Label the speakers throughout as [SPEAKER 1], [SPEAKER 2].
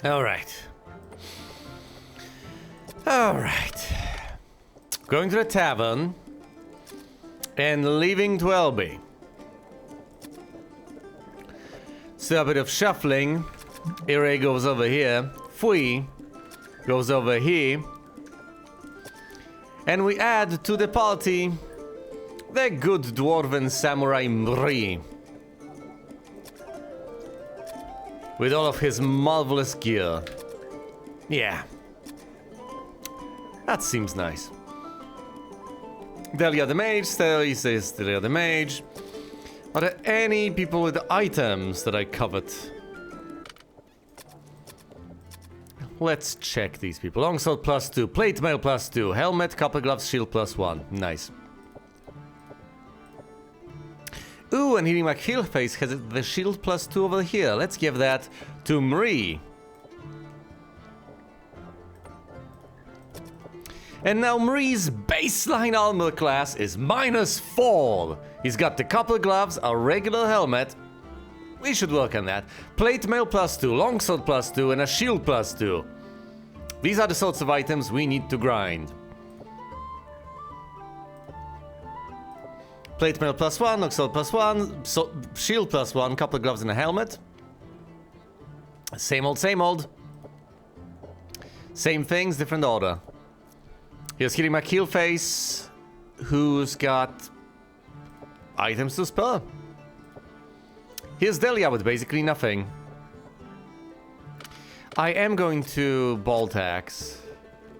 [SPEAKER 1] Alright. Alright. Going to the tavern. And leaving to Elby. So a bit of shuffling. Ire goes over here. Fui goes over here. And we add to the party the good dwarven samurai Mri. With all of his marvelous gear. Yeah. That seems nice. Delia the mage, Steli says Delia the mage. Are there any people with items that I covet? Let's check these people. Longsword +2, plate mail +2, helmet, copper gloves, shield +1. Nice. Ooh, and Healing McHeal face has the shield +2 over here. Let's give that to Mri. And now Mri's baseline armor class is -4. He's got the copper gloves, a regular helmet. We should work on that. Plate mail +2, longsword +2, and a shield +2. These are the sorts of items we need to grind. Plate mail +1, longsword +1, shield +1, copper gloves and a helmet. Same old, same old. Same things, different order. Here's Healing McHeal face, who's got items to spare. Here's Delia with basically nothing. I am going to Bolt Axe,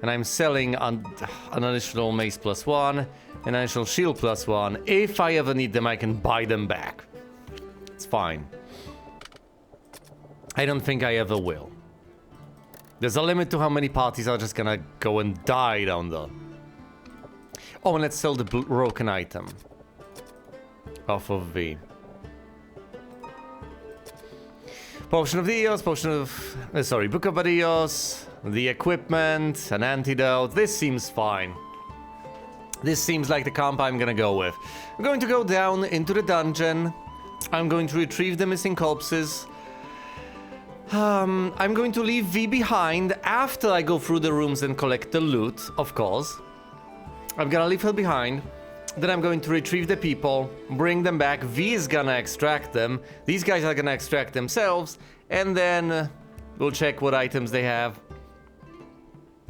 [SPEAKER 1] and I'm selling an additional mace +1, an additional shield +1. If I ever need them, I can buy them back. It's fine. I don't think I ever will. There's a limit to how many parties are just gonna go and die down there. Oh, and let's sell the broken item. Off of V. Potion of Dios, potion of... Book of Dios, the equipment, an antidote. This seems fine. This seems like the comp I'm gonna go with. I'm going to go down into the dungeon. I'm going to retrieve the missing corpses. I'm going to leave V behind after I go through the rooms and collect the loot, of course. I'm gonna leave her behind. Then I'm going to retrieve the people, bring them back. V is gonna extract them. These guys are gonna extract themselves. And then we'll check what items they have.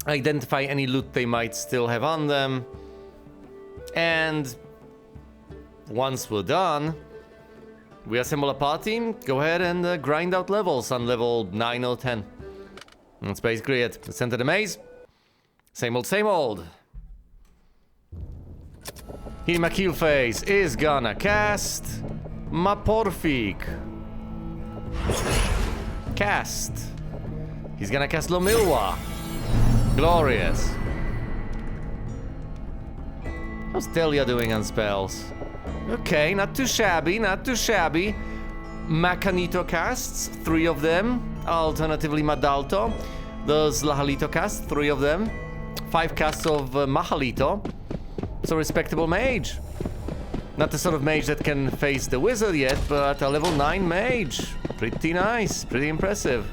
[SPEAKER 1] Identify any loot they might still have on them. And once we're done, we assemble a party, go ahead and grind out levels on level 9 or 10. That's basically it. Let's enter the maze. Same old, same old. Healing McHeal face is gonna cast Maporfik. Cast. He's gonna cast Lomilwa. Glorious. How's Delia doing on spells? Okay, not too shabby, not too shabby. Macanito casts, 3 of them. Alternatively, Madalto. There's Lahalito casts, 3 of them. 5 casts of Mahalito. It's a respectable mage. Not the sort of mage that can face the wizard yet, but a level 9 mage. Pretty nice, pretty impressive.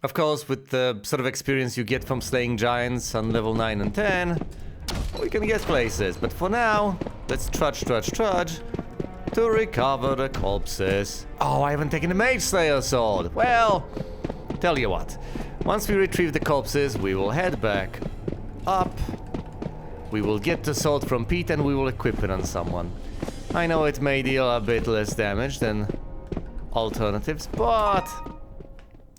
[SPEAKER 1] Of course, with the sort of experience you get from slaying giants on level 9 and 10, we can get places. But for now, let's trudge to recover the corpses. Oh, I haven't taken the Mage Slayer sword. Well, tell you what. Once we retrieve the corpses, we will head back up. We will get the sword from Pete and we will equip it on someone. I know it may deal a bit less damage than alternatives, but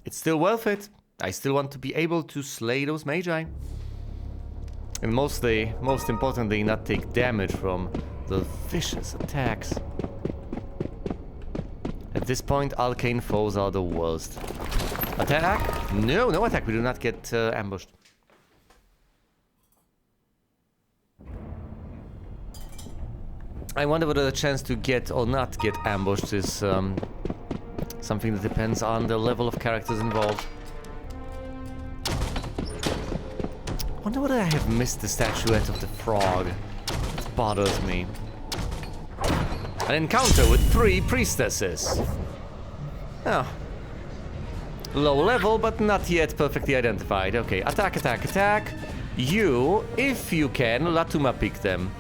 [SPEAKER 1] it's still worth it. I still want to be able to slay those magi. And most importantly, not take damage from the vicious attacks. At this point, arcane foes are the worst. Attack? No, no attack. We do not get ambushed. I wonder whether the chance to get or not get ambushed is something that depends on the level of characters involved. I wonder whether I have missed the statuette of the frog. It bothers me. An encounter with 3 priestesses. Oh. Low level, but not yet perfectly identified. Okay, attack, attack, attack. You, if you can, Latuma pick them.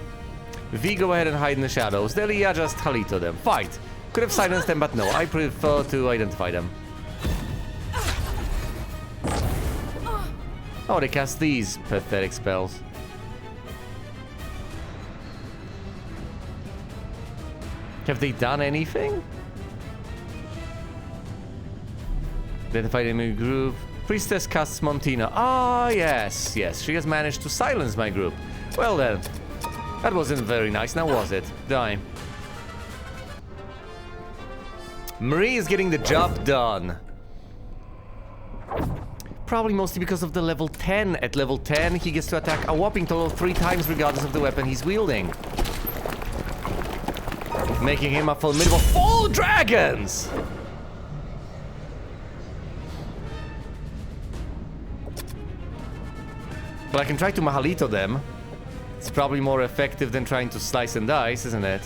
[SPEAKER 1] V, go ahead and hide in the shadows. Delia, just Halito them. Fight! Could have silenced them, but no, I prefer to identify them. Oh, they cast these pathetic spells. Have they done anything? Identify them in group. Priestess casts Montina. Ah, yes, yes. She has managed to silence my group. Well then. That wasn't very nice, now was it? Die. Marie is getting the job done. Probably mostly because of the level 10. At level 10, he gets to attack a whopping total of 3 times regardless of the weapon he's wielding. Making him a formidable 4 dragons! But I can try to Mahalito them. It's probably more effective than trying to slice and dice, isn't it?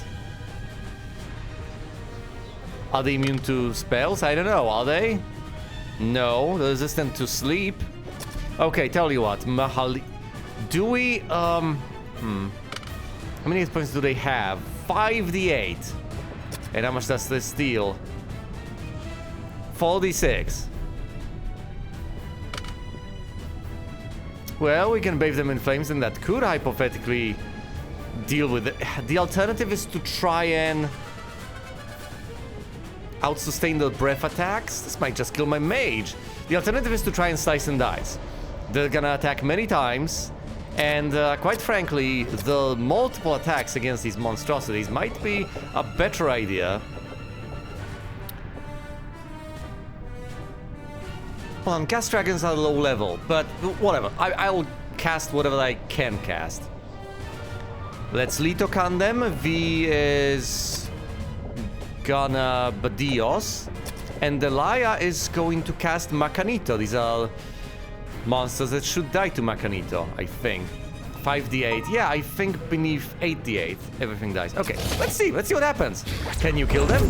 [SPEAKER 1] Are they immune to spells? I don't know, are they? No, they're resistant to sleep. Okay, tell you what, do we, how many hit points do they have? 5d8. And how much does this deal? 4d6. Well, we can bathe them in flames, and that could hypothetically deal with it. The alternative is to try and out-sustain the breath attacks. This might just kill my mage. The alternative is to try and slice and dice. They're gonna attack many times, and quite frankly, the multiple attacks against these monstrosities might be a better idea. Well, cast dragons are low level, but whatever. I'll cast whatever I can cast. Let's Litokan them. V is gonna Badios, and Delia is going to cast Macanito. These are monsters that should die to Macanito, I think. 5d8. Yeah, I think beneath 8d8, everything dies. Okay, let's see what happens. Can you kill them?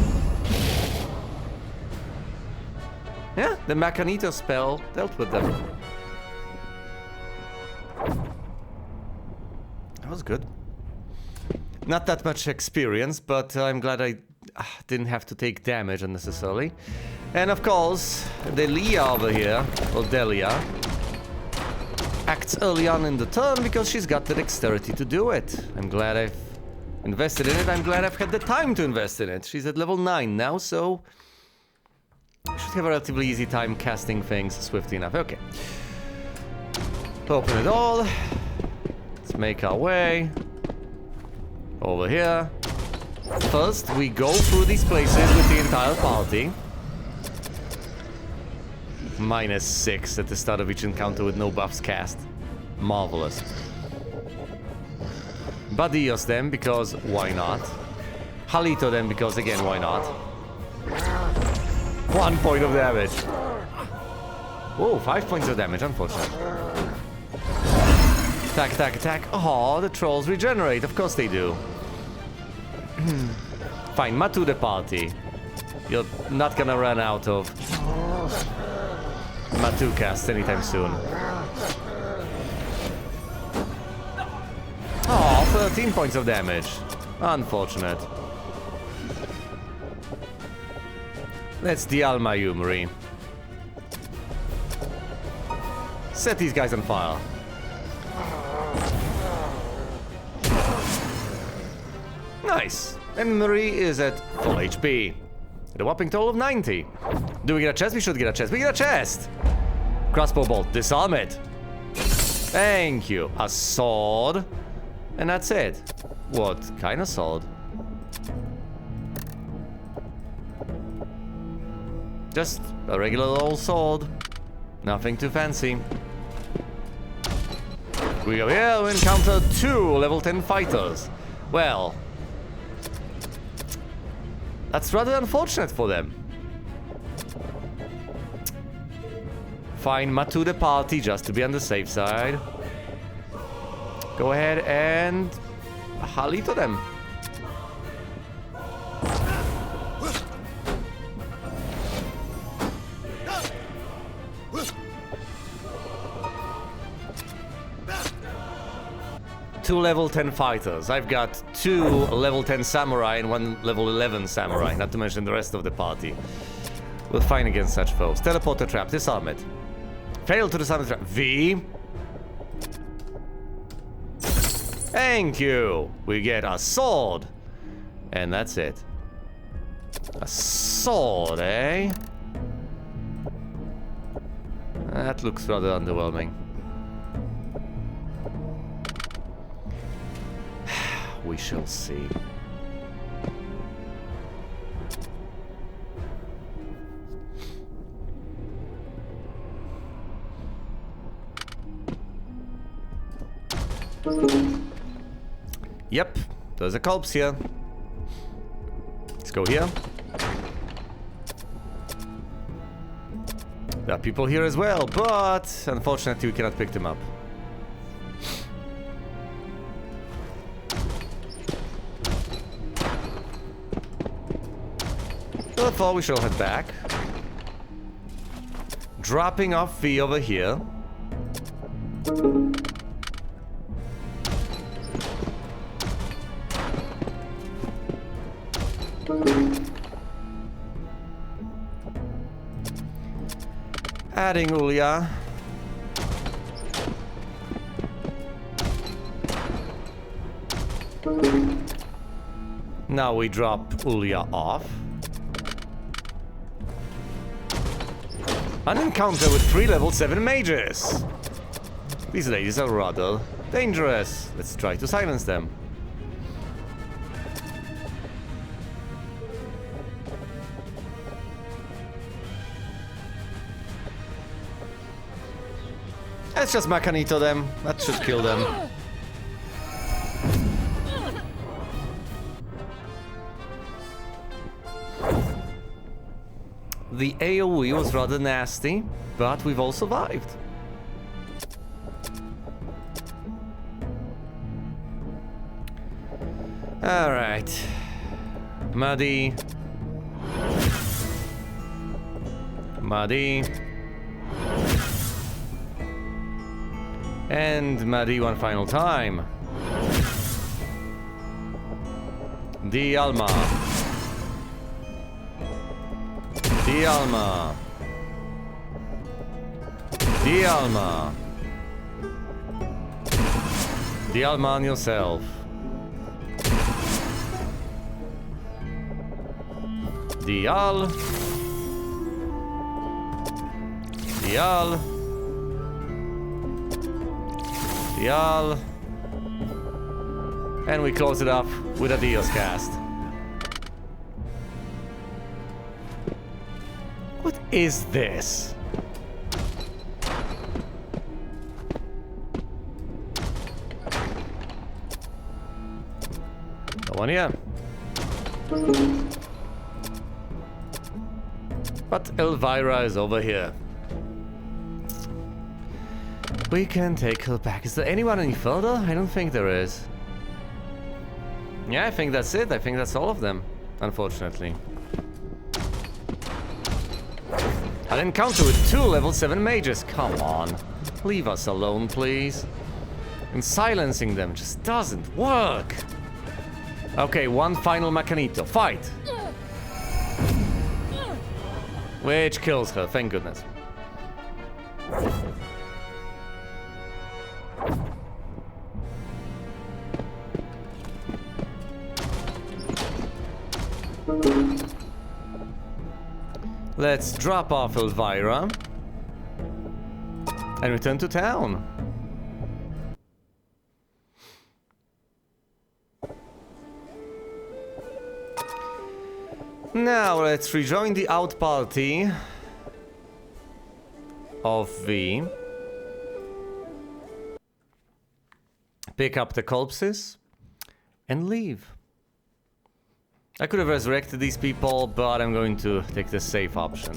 [SPEAKER 1] Yeah, the Macanito spell dealt with them. That was good. Not that much experience, but I'm glad I didn't have to take damage unnecessarily. And of course, Delia over here, or Delia, acts early on in the turn because she's got the dexterity to do it. I'm glad I've invested in it. I'm glad I've had the time to invest in it. She's at level 9 now, so I should have a relatively easy time casting things swiftly enough. Okay. Open it all. Let's make our way over here. First, we go through these places with the entire party. -6 at the start of each encounter with no buffs cast. Marvelous. Badios them, because why not? Halito them, because again, why not? 1 point of damage. Whoa, 5 points of damage, unfortunate. Attack, attack, attack. Oh, the trolls regenerate. Of course they do. Fine, Matu the party. You're not gonna run out of Matu cast anytime soon. Oh, 13 points of damage. Unfortunate. Let's Dialma you, Marie. Set these guys on fire. Nice. And Marie is at full HP. At a whopping total of 90. Do we get a chest? We should get a chest. We get a chest! Crossbow bolt. Disarm it. Thank you. A sword. And that's it. What kind of sword? Just a regular old sword. Nothing too fancy. We go here, we encounter 2 level 10 fighters. Well, that's rather unfortunate for them. Fine, Matu the party just to be on the safe side. Go ahead and Halito them. 2 level 10 fighters. I've got 2 level 10 samurai and 1 level 11 samurai, not to mention the rest of the party. We'll fight against such foes. Teleporter trap, disarm it. Fail to disarm the trap. V. Thank you. We get a sword. And that's it. A sword, eh? That looks rather underwhelming. We shall see. Yep, there's a corpse here. Let's go here. There are people here as well, but unfortunately we cannot pick them up. Therefore we shall head back. Dropping off V over here. Adding Ulya. Now we drop Ulya off. An encounter with 3 level 7 mages. These ladies are rather dangerous. Let's try to silence them. Let's just Macanito them. That should kill them. The AoE was rather nasty, but we've all survived. Alright. Muddy. Muddy. And Muddy one final time. Di Alma. Di Alma. Di Alma. Di Alma on yourself. Dial. Dial. Dial. And we close it up with a Dios cast. What is this? No one here. But Elvira is over here. We can take her back. Is there anyone any further? I don't think there is. Yeah, I think that's it. I think that's all of them, unfortunately. An encounter with 2 level 7 mages. Come on. Leave us alone, please. And silencing them just doesn't work. Okay, one final Macanito. Fight! Which kills her, thank goodness. Let's drop off Elvira and return to town. Now let's rejoin the out party of V. Pick up the corpses and leave. I could have resurrected these people, but I'm going to take the safe option.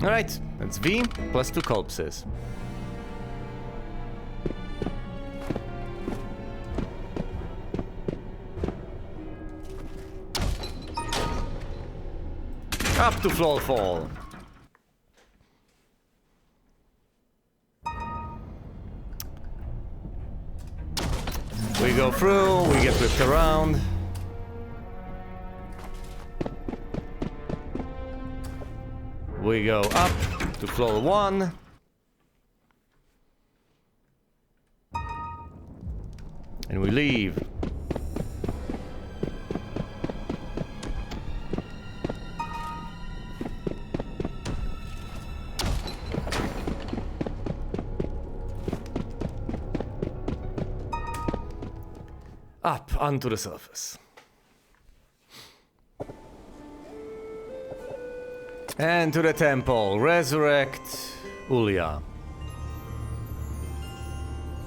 [SPEAKER 1] Alright, that's V plus 2 corpses. Up to floor 4. go through, we get whipped around. We go up to floor 1. And we leave. Up onto the surface. And to the temple. Resurrect Ulia.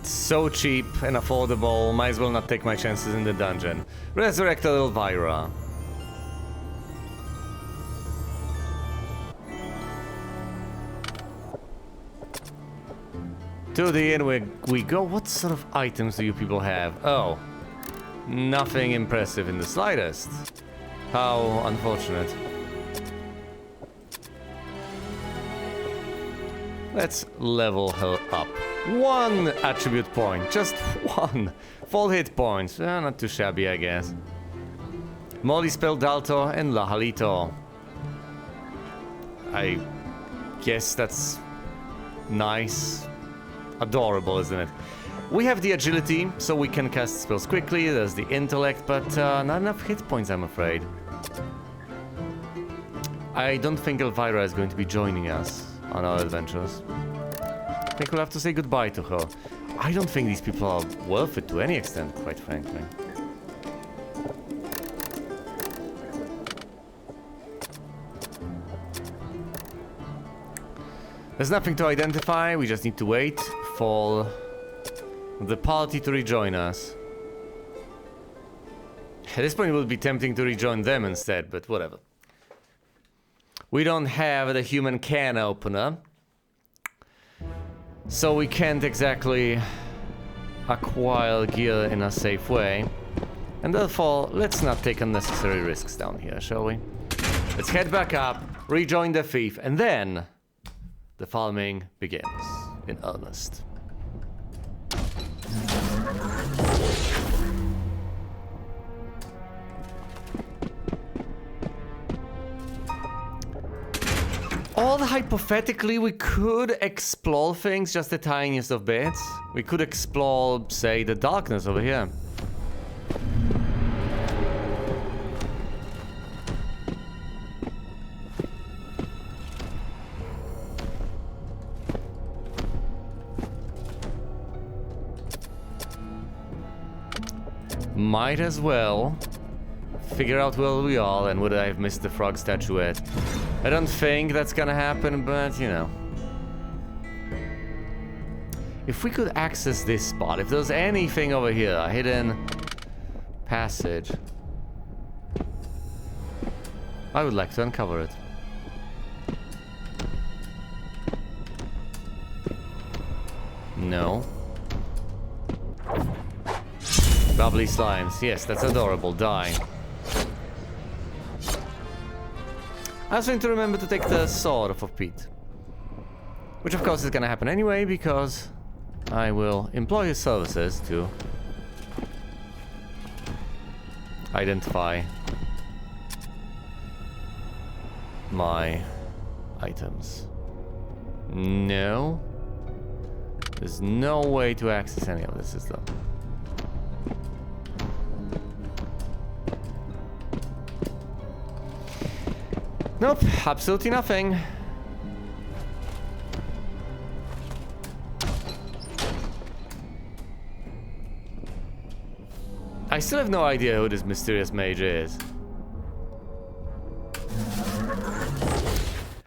[SPEAKER 1] So cheap and affordable, might as well not take my chances in the dungeon. Resurrect Elvira. To the inn we go. What sort of items do you people have? Oh. Nothing impressive in the slightest. How unfortunate. Let's level her up. 1 attribute point, just 1. Full hit points, not too shabby I guess. Molly Spell Dalto and Lahalito. I guess that's nice. Adorable, isn't it? We have the agility, so we can cast spells quickly. There's the intellect, but not enough hit points, I'm afraid. I don't think Elvira is going to be joining us on our adventures. I think we'll have to say goodbye to her. I don't think these people are worth it to any extent, quite frankly. There's nothing to identify, we just need to wait for the party to rejoin us. At this point it would be tempting to rejoin them instead, but whatever. We don't have the human can opener, so we can't exactly acquire gear in a safe way. And therefore, let's not take unnecessary risks down here, shall we? Let's head back up, rejoin the thief, and then the farming begins in earnest. Or hypothetically, we could explore things just the tiniest of bits. We could explore, say, the darkness over here. Might as well figure out where we are and whether I've missed the frog statuette. I don't think that's gonna happen, but you know. If we could access this spot, if there's anything over here, a hidden passage, I would like to uncover it. No. Bubbly slimes. Yes, that's adorable. Die. I also need to remember to take the sword off of Pete. Which of course is gonna happen anyway, because I will employ his services to identify my items. No. There's no way to access any of this system. Nope, absolutely nothing. I still have no idea who this mysterious mage is.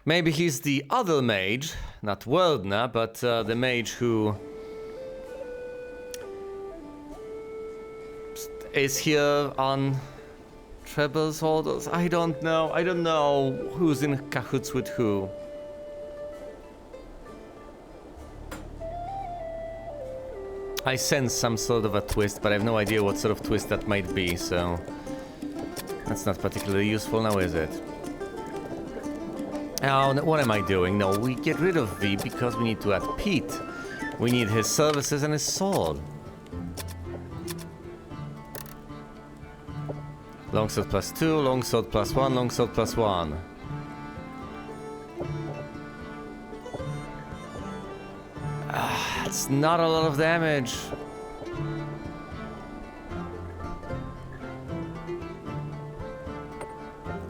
[SPEAKER 1] Maybe he's the other mage, not Werdner, but the mage who is here on Treble's orders. I don't know. I don't know who's in cahoots with who. I sense some sort of a twist, but I have no idea what sort of twist that might be, so that's not particularly useful now, is it? Oh, what am I doing? No, we get rid of V because we need to add Pete. We need his services and his sword. Longsword plus 2, longsword plus 1, longsword plus 1. It's not a lot of damage.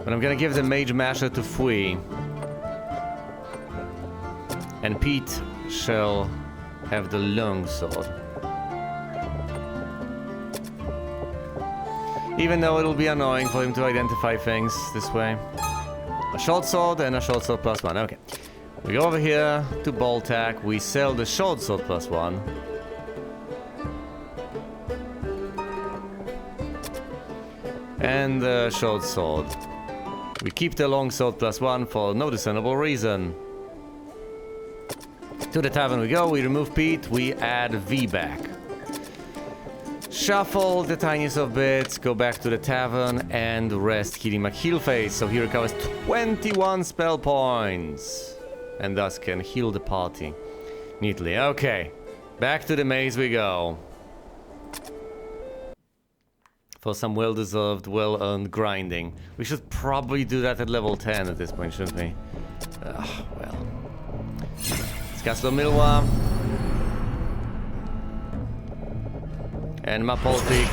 [SPEAKER 1] But I'm gonna give the Mage Masher to Fui. And Pete shall have the longsword. Even though it'll be annoying for him to identify things this way. A short sword and a short sword plus 1, okay. We go over here to Boltac, we sell the short sword plus 1. And the short sword. We keep the long sword plus 1 for no discernible reason. To the tavern we go, we remove Pete, we add V back. Shuffle the tiniest of bits, go back to the tavern and rest Kitty McHeelface. So he recovers 21 spell points. And thus can heal the party neatly. Okay, back to the maze we go. For some well-deserved, well-earned grinding. We should probably do that at level 10 at this point, shouldn't we? Well. Castle Milwa. And Mapoltik.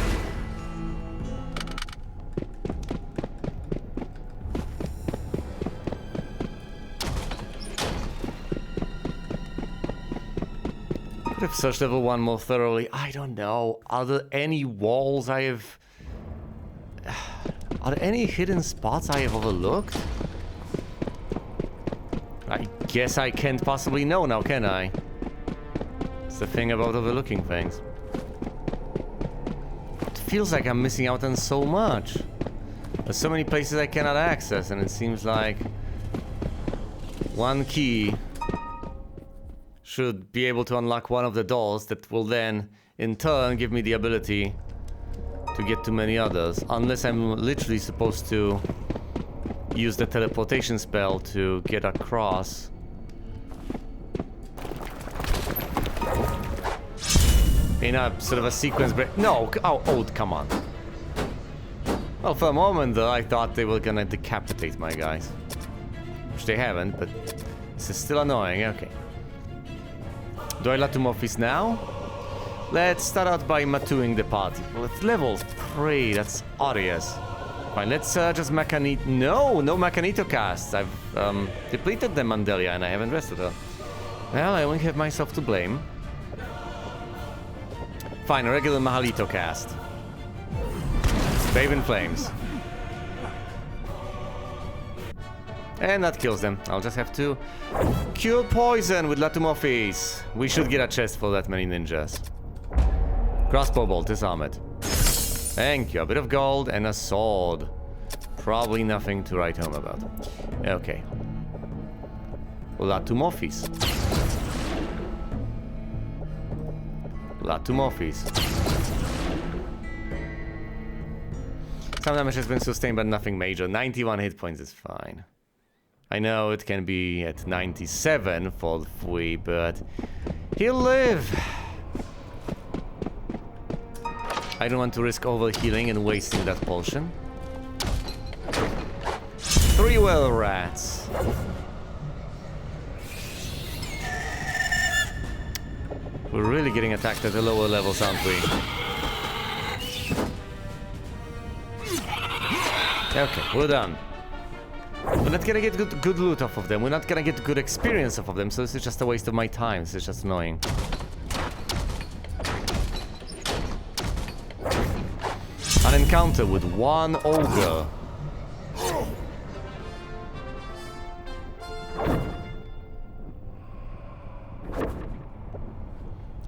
[SPEAKER 1] Could have searched level 1 more thoroughly. I don't know. Are there any walls I have... Are there any hidden spots I have overlooked? I guess I can't possibly know now, can I? It's the thing about overlooking things. It feels like I'm missing out on so much. There's so many places I cannot access, and it seems like one key should be able to unlock one of the doors that will then, in turn, give me the ability to get to many others. Unless I'm literally supposed to use the teleportation spell to get across. In a sort of a sequence break. No! Oh, come on. Well, for a moment though, I thought they were gonna decapitate my guys. Which they haven't, but this is still annoying. Okay. Do I Latumorphis now? Let's start out by Matuing the party. Well, it's level 3, that's obvious. Fine, let's just Machanito. No Machanito casts. I've depleted the Mandelia and I haven't rested her. Well, I only have myself to blame. Fine, a regular Mahalito cast. Bathe in Flames. And that kills them. I'll just have to cure poison with Latumorphis. We should get a chest for that many ninjas. Crossbow bolt, disarm it. Thank you. A bit of gold and a sword. Probably nothing to write home about. Okay. Latumorphis. Latumorphis. Some damage has been sustained, but nothing major. 91 hit points is fine. I know it can be at 97 for Fui, but he'll live. I don't want to risk overhealing and wasting that potion. 3 well rats. We're really getting attacked at the lower levels, aren't we? Okay, we're done. We're not gonna get good loot off of them. We're not gonna get good experience off of them, so this is just a waste of my time. This is just annoying. An encounter with one ogre.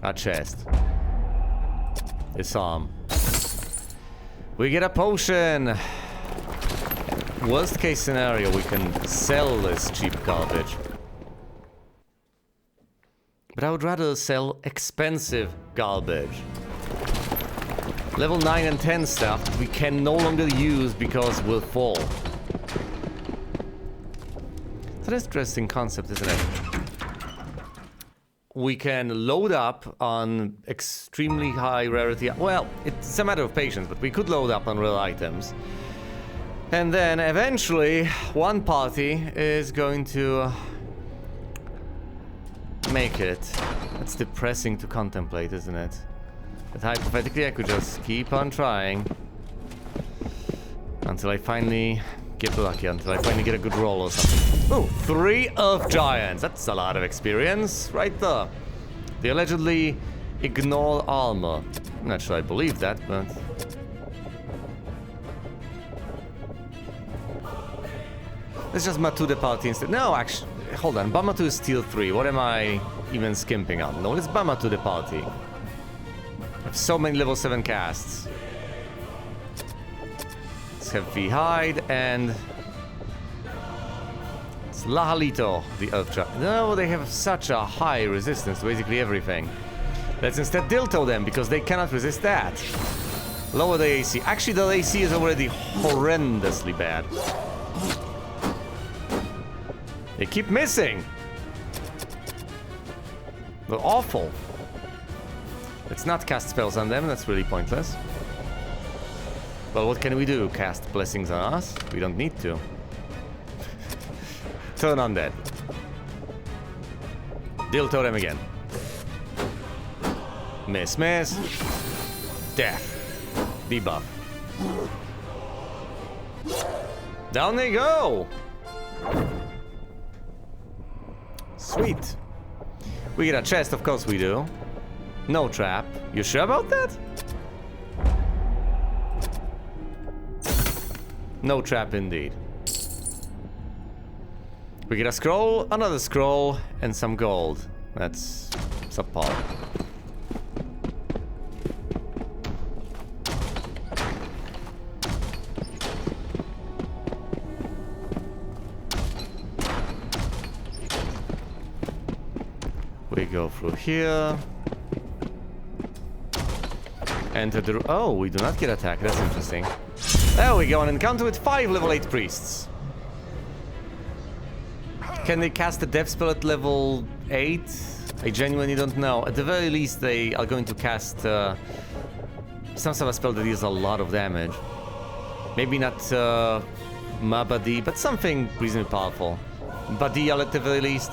[SPEAKER 1] A chest. Disarm. We get a potion. Worst case scenario, we can sell this cheap garbage. But I would rather sell expensive garbage. Level 9 and 10 stuff we can no longer use because we'll fall. It's an interesting concept, isn't it? We can load up on extremely high rarity. Well, it's a matter of patience, but we could load up on rare items. And then eventually, one party is going to make it. That's depressing to contemplate, isn't it? But hypothetically, I could just keep on trying until I finally get lucky, until I finally get a good roll or something. Oh, 3 Earth Giants. That's a lot of experience right there. They allegedly ignore armor. I'm not sure I believe that, but... let's just Matu the party instead. No, actually, hold on. Bamatu is Steel 3. What am I even skimping on? No, let's Bamatu the party. I have so many level 7 casts. Let's have V-Hide and... it's Lahalito, the Earth Giant. No, they have such a high resistance to basically everything. Let's instead Dilto them, because they cannot resist that. Lower the AC. Actually, the AC is already horrendously bad. They keep missing. They're awful. Let's not cast spells on them, that's really pointless. Well, what can we do? Cast blessings on us? We don't need to. Turn undead. Dilto them again. Miss, miss. Death. Debuff. Down they go! Sweet. We get a chest, of course we do. No trap. You sure about that? No trap indeed. We get a scroll, another scroll, and some gold. That's subpar. We go through here. Enter the... oh, we do not get attacked. That's interesting. There we go, an encounter with 5 level 8 priests. Can they cast a death spell at level 8? I genuinely don't know. At the very least, they are going to cast some sort of a spell that deals a lot of damage. Maybe not Mabadi, but something reasonably powerful. Badial at the very least.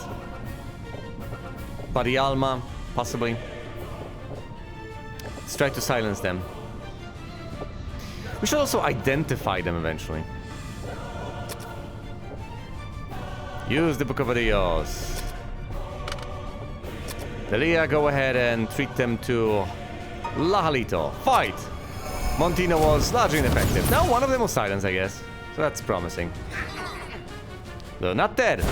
[SPEAKER 1] Badialma, possibly. Let's try to silence them. We should also identify them eventually. Use the Book of Adios. Delia, go ahead and treat them to Lahalito. Fight! Montino was largely ineffective. Now one of them was silenced, I guess. So that's promising. They're not dead.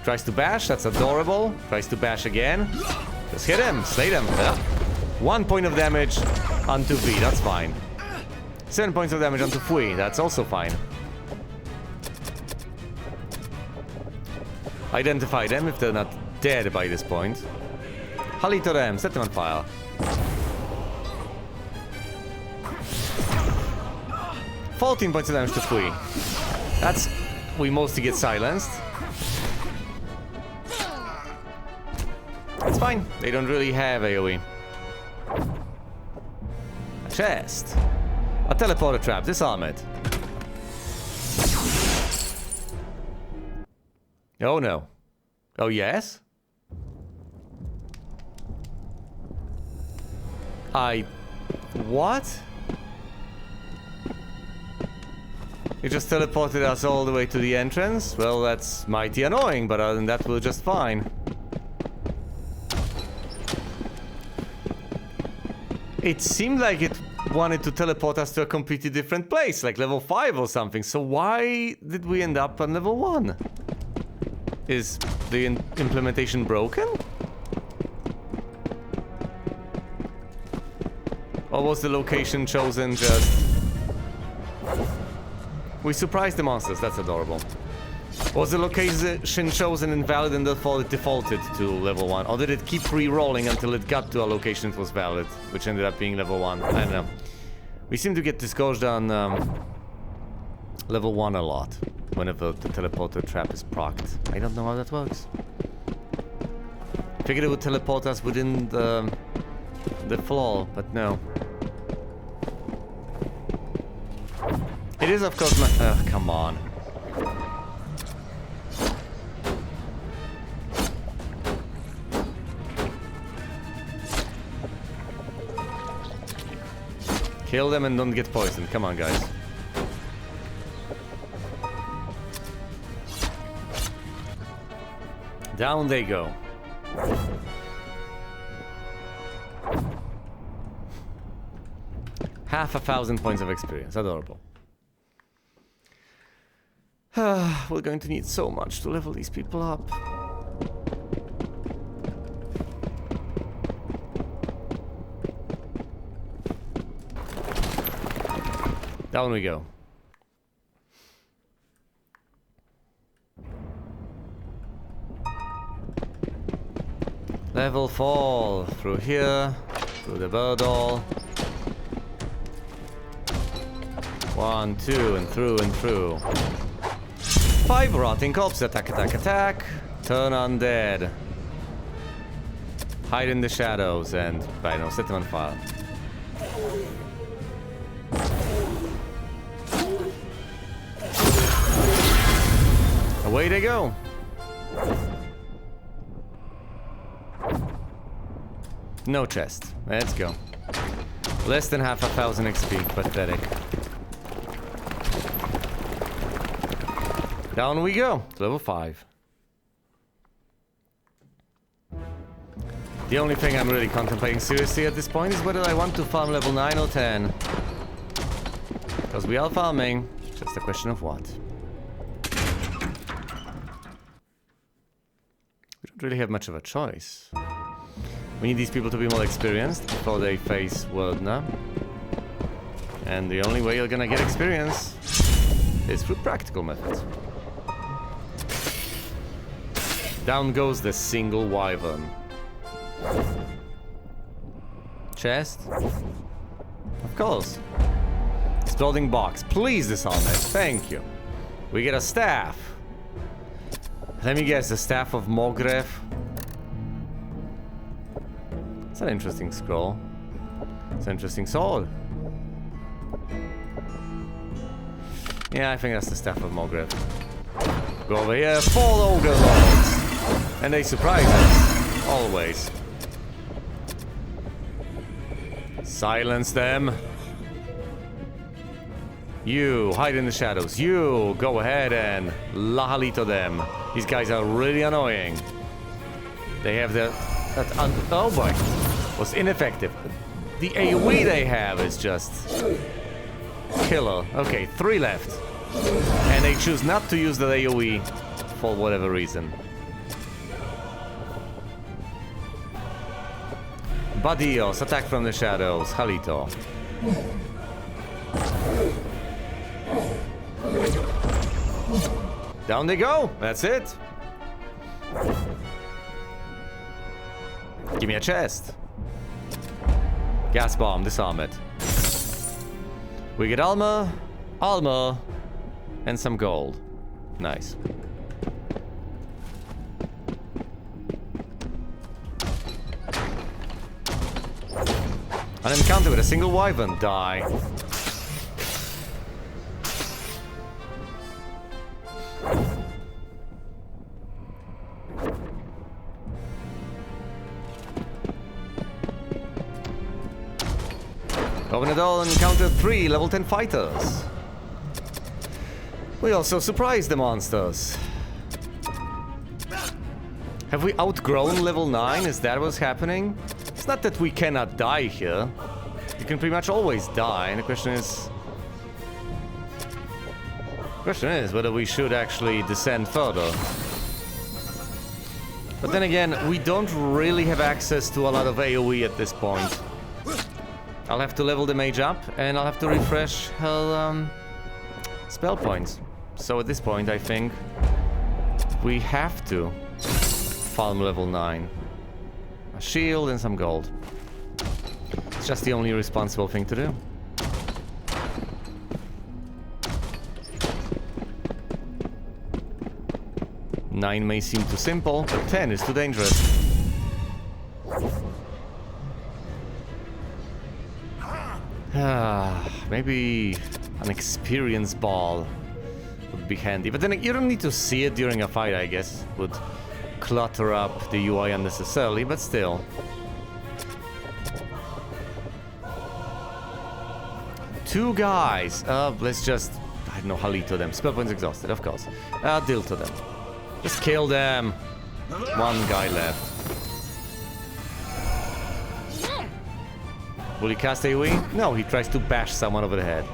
[SPEAKER 1] Tries to bash, that's adorable. Tries to bash again. Just hit him, slay them. Yeah. 1 point of damage onto V, that's fine. 7 points of damage onto Fui, that's also fine. Identify them if they're not dead by this point. Halito them, set them on fire. $14 points of damage to Fui. That's... we mostly get silenced. It's fine, they don't really have AoE. A chest. A teleporter trap, disarm it. Oh no. Oh yes? What? You just teleported us all the way to the entrance? Well, that's mighty annoying, but other than that, we're just fine. It seemed like it wanted to teleport us to a completely different place, like level 5 or something. So why did we end up on level 1? Is the implementation broken? Or was the location chosen just... we surprised the monsters, that's adorable. Was the location chosen invalid and therefore it defaulted to level 1? Or did it keep re-rolling until it got to a location that was valid, which ended up being level 1? I don't know. We seem to get disgorged on level 1 a lot, whenever the teleporter trap is procced. I don't know how that works. Figured it would teleport us within the floor, but no. It It is, of course, my... come on. Kill them and don't get poisoned. Come on, guys. Down they go. Half 1,000 points of experience. Adorable. We're going to need so much to level these people up. Down we go. Level fall through here, through the bird hall. 1, 2, and through and through. 5 rotting corpse. Attack, attack, attack. Turn undead. Hide in the shadows and, I don't know, set them on fire. Away they go. No chest. Let's go. Less than half 1,000 XP. Pathetic. Down we go. Level 5. The only thing I'm really contemplating seriously at this point is whether I want to farm level 9 or 10. Because we are farming. Just a question of what. We don't really have much of a choice. We need these people to be more experienced before they face Wordner. And the only way you're gonna get experience is through practical methods. Down goes the single wyvern. Chest? Of course. Exploding box. Please disarm it. Thank you. We get a staff. Let me guess, the staff of Mogref. It's an interesting scroll. It's an interesting sword. Yeah, I think that's the staff of Mogref. Go over here, 4 ogre lords. And they surprise us. Always. Silence them. You, hide in the shadows. You, go ahead and lahalito them. These guys are really annoying. They have the... oh boy. Was ineffective. The AoE they have is just... killer. Okay, 3 left. And they choose not to use the AoE for whatever reason. Badios, attack from the shadows. Halito. Down they go. That's it. Give me a chest. Gas bomb, disarm it. We get armor, and some gold. Nice. An encounter with a single wyvern. Die. Open the door and encounter 3 level 10 fighters. We also surprised the monsters. Have we outgrown level 9? Is that what's happening? It's not that we cannot die here. You can pretty much always die, and the question is... whether we should actually descend further. But then again, we don't really have access to a lot of AoE at this point. I'll have to level the mage up, and I'll have to refresh her spell points. So at this point, I think we have to farm level 9. A shield and some gold. It's just the only responsible thing to do. Nine may seem too simple, but 10 is too dangerous. Maybe An experience ball would be handy. But then you don't need to see it during a fight, I guess. Would clutter up the UI unnecessarily, but still. Two guys. Let's just... I don't know, Halito them. Spell points exhausted, of course. Deal to them. Just kill them. One guy left. Will he cast AoE? No, he tries to bash someone over the head.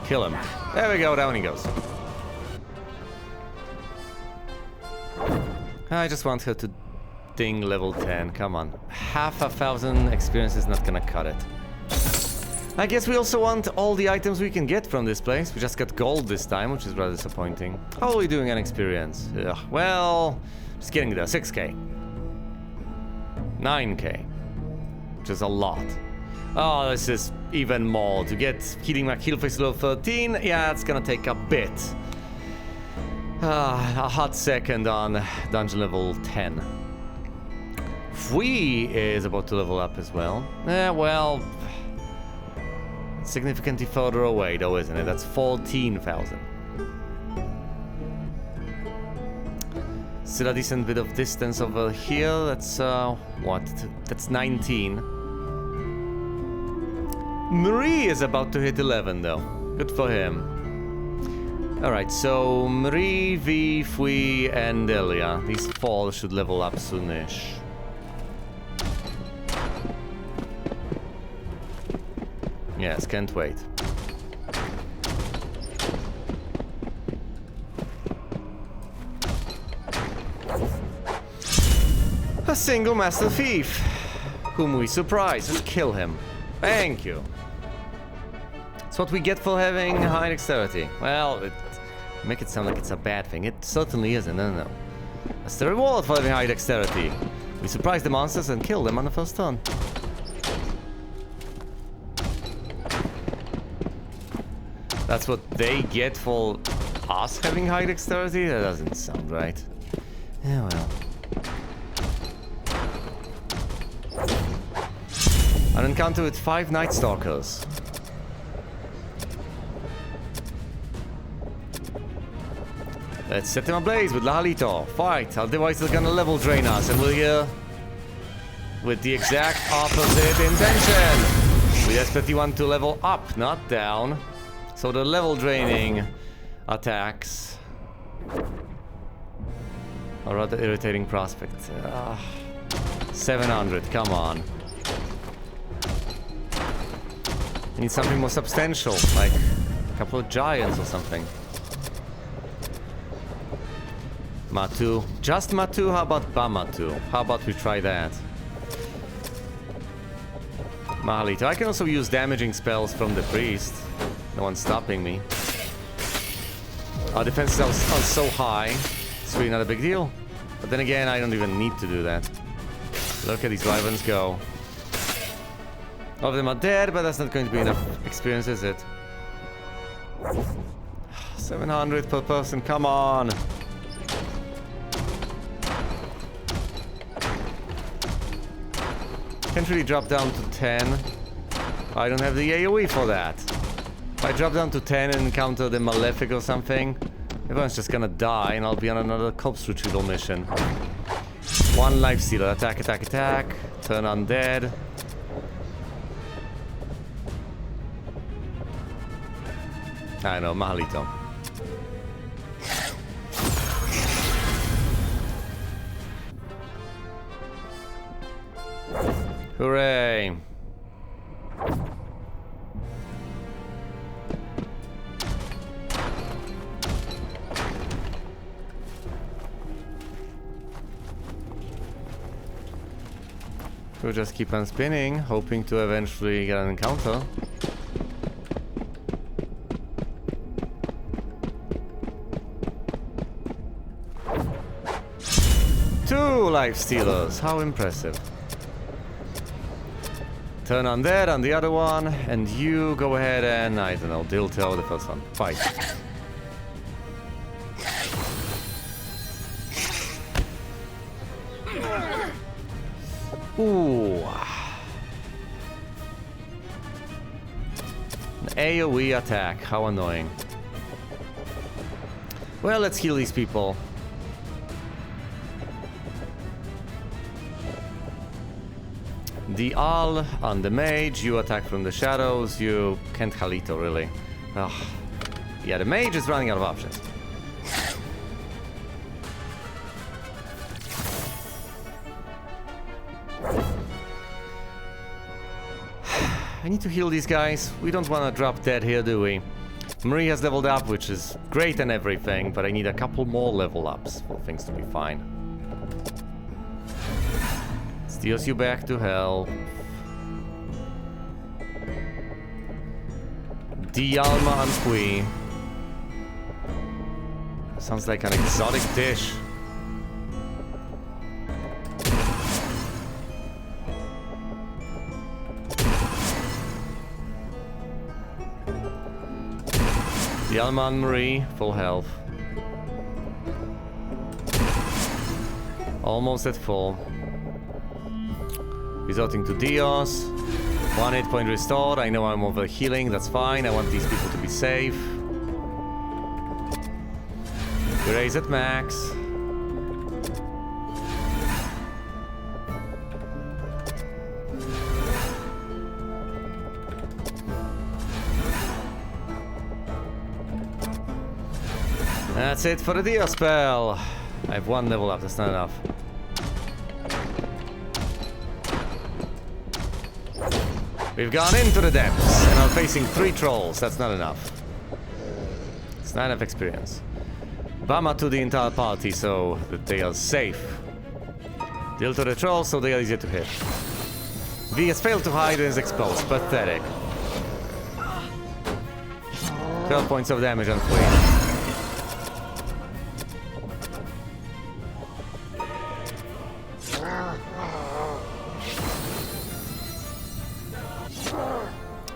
[SPEAKER 1] Kill him. There we go, down he goes. I just want her to ding level 10, come on. 500,000 experience is not gonna cut it. I guess we also want all the items we can get from this place. We just got gold this time, which is rather disappointing. How are we doing on experience? Ugh, well, just getting there. 6k. 9k. Which is a lot. Oh, this is even more. To get healing my heal face level 13, yeah, it's gonna take a bit. A hot second on dungeon level 10. Fui is about to level up as well. Well... significantly further away though, isn't it? That's 14,000. Still a decent bit of distance over here. That's, what? That's 19. Marie is about to hit 11 though. Good for him. Alright, so Marie, V, Fui, and Delia. These four should level up soonish. Yes, can't wait. A single master thief, whom we surprise and kill him. Thank you. It's what we get for having high dexterity. Well, make it sound like it's a bad thing. It certainly isn't, no. That's the reward for having high dexterity. We surprise the monsters and kill them on the first turn. That's what they get for us having high dexterity? That doesn't sound right. Yeah, well. An encounter with 5 Night Stalkers. Let's set them ablaze with Lahalito. Fight! Otherwise they're gonna level drain us and we're here with the exact opposite intention. We desperately want to level up, not down. So the level draining attacks are rather irritating prospect. 700, come on. I need something more substantial, like a couple of giants or something. Matu. Just Matu? How about Bamatu? How about we try that? Mahalito. I can also use damaging spells from the priest. No one's stopping me. Our defenses are so high, it's really not a big deal. But then again, I don't even need to do that. Look at these wyverns go. All of them are dead, but that's not going to be enough experience, is it? 700 per person, come on! Can't really drop down to 10. I don't have the AoE for that. If I drop down to 10 and encounter the Malefic or something, everyone's just gonna die and I'll be on another corpse retrieval mission. One life stealer. Attack, attack, attack. Turn undead. I know, Mahalito. Hooray! We'll just keep on spinning, hoping to eventually get an encounter. Two life stealers, how impressive. Turn on that, on the other one, and you go ahead and, I don't know, dilto the first one. Fight. Ooh. AoE attack. How annoying. Well, let's heal these people. Dial on the mage, you attack from the shadows, you can't Halito really. Ugh. Yeah, the mage is running out of options. I need to heal these guys. We don't want to drop dead here, do we? Marie has leveled up, which is great and everything, but I need a couple more level ups for things to be fine. Steals you back to hell. Dialma Anqui. Sounds like an exotic dish. Dialma and Marie, full health. Almost at full. Resorting to Dios. 1 hit point restored. I know I'm over healing, that's fine. I want these people to be safe. Raise at max. That's it for the Dio spell. I have 1 level up, that's not enough. We've gone into the depths and are facing 3 trolls. That's not enough. It's not enough experience. Bama to the entire party so that they are safe. Deal to the trolls so they are easier to hit. V has failed to hide and is exposed. Pathetic. 12 points of damage on Queen.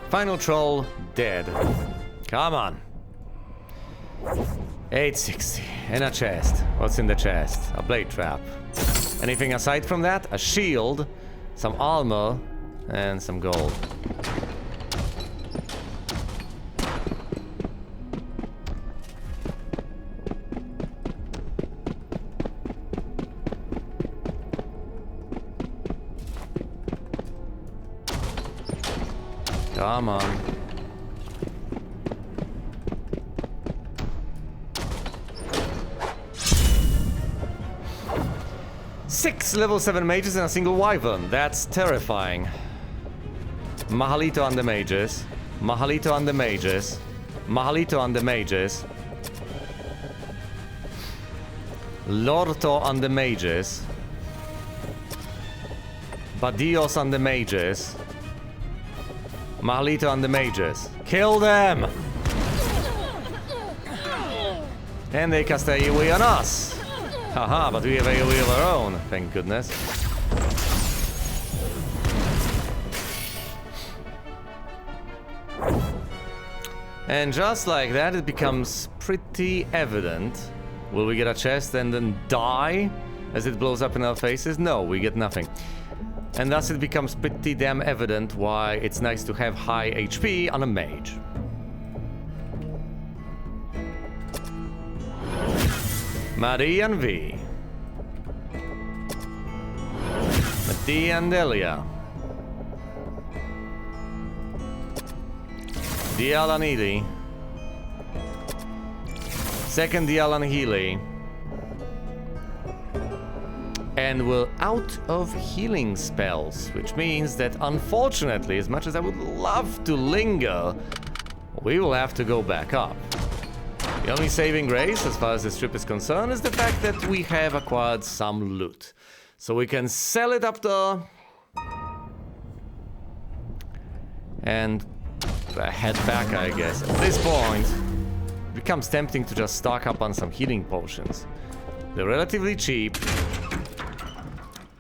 [SPEAKER 1] Final troll, dead. Come on. 860. In a chest. What's in the chest? A blade trap. Anything aside from that? A shield, some armor, and some gold. Come on. Six level 7 mages and a single wyvern. That's terrifying. Mahalito on the mages. Mahalito on the mages. Mahalito on the mages. Lorto on the mages. Badios on the mages. Mahalito on the mages. Kill them! And they cast AoE on us. Haha, but we have AoE of our own, thank goodness. And just like that, it becomes pretty evident. Will we get a chest and then die as it blows up in our faces? No, we get nothing. And thus it becomes pretty damn evident why it's nice to have high HP on a mage. Marie and V. Mati and Delia. Dialan Healy. Second Dialan Healy. And we're out of healing spells, which means that unfortunately, as much as I would love to linger, we will have to go back up. The only saving grace, as far as this trip is concerned, is the fact that we have acquired some loot. So we can sell it up there and head back, I guess. At this point, it becomes tempting to just stock up on some healing potions. They're relatively cheap.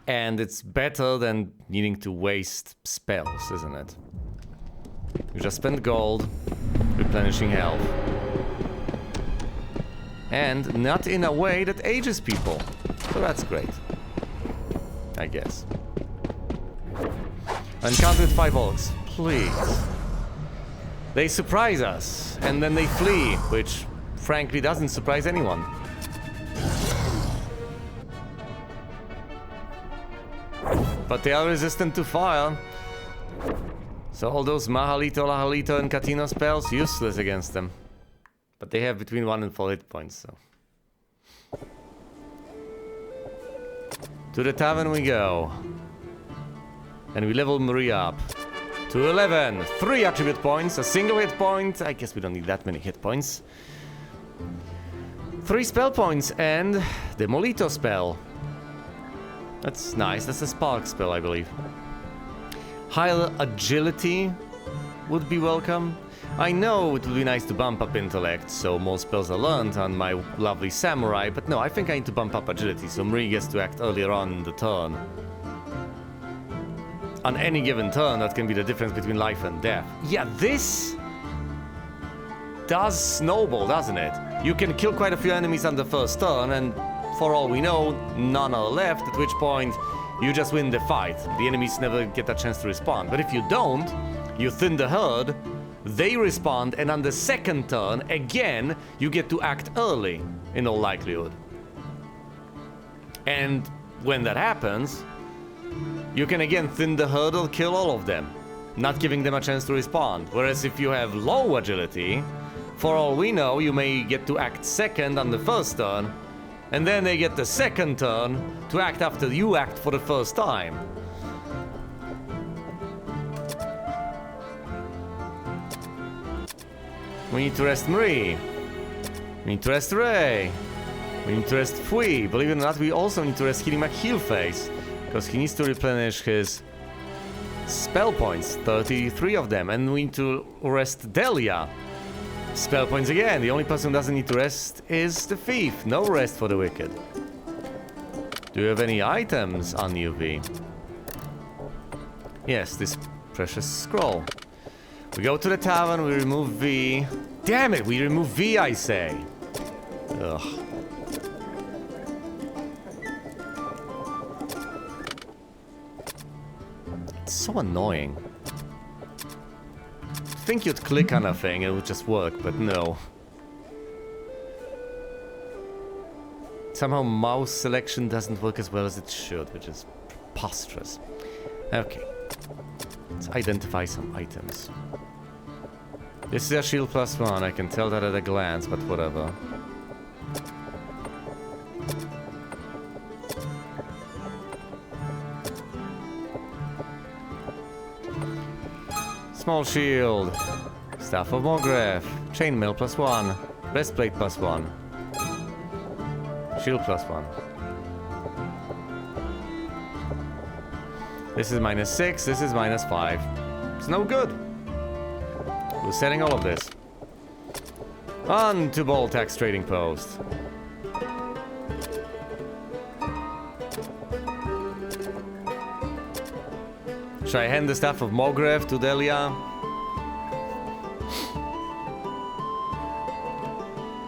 [SPEAKER 1] And it's better than needing to waste spells, isn't it? You just spend gold, replenishing health. And not in a way that ages people. So that's great. I guess. Encountered 5 orcs, please. They surprise us, and then they flee, which frankly doesn't surprise anyone. But they are resistant to fire. So all those Mahalito, Lahalito, and Katino spells, useless against them. But they have between 1 and 4 hit points, so... To the tavern we go. And we level Maria up. To 11. 3 attribute points, a single hit point. I guess we don't need that many hit points. 3 spell points, and the Molito spell. That's nice. That's a spark spell, I believe. Higher agility would be welcome. I know it would be nice to bump up intellect, so more spells are learned on my lovely samurai, but no, I think I need to bump up agility, so Marie gets to act earlier on in the turn. On any given turn, that can be the difference between life and death. Yeah, this does snowball, doesn't it? You can kill quite a few enemies on the first turn, and for all we know, none are left, at which point you just win the fight. The enemies never get a chance to respond. But if you don't, you thin the herd, they respond, and on the second turn, again, you get to act early, in all likelihood. And when that happens, you can again thin the herd or kill all of them, not giving them a chance to respond. Whereas if you have low agility, for all we know, you may get to act second on the first turn, and then they get the second turn to act after you act for the first time. We need to rest Marie. We need to rest Ray. We need to rest Fui. Believe it or not, we also need to rest Kitty McHeelface, because he needs to replenish his spell points, 33 of them, and we need to rest Delia. Spell points again. The only person who doesn't need to rest is the thief. No rest for the wicked. Do you have any items on you, V? Yes, this precious scroll. We go to the tavern, we remove V. Damn it, we remove V, I say. Ugh. It's so annoying. I think you'd click on a thing, it would just work, but no. Somehow mouse selection doesn't work as well as it should, which is preposterous. Okay. Let's identify some items. This is a shield +1, I can tell that at a glance, but whatever. Small shield. Staff of Morgreth. Chainmail +1. Breastplate +1. Shield +1. This is -6, this is -5. It's no good. We're selling all of this. On to Boltax trading post. Should I hand the staff of Morgreth to Delia?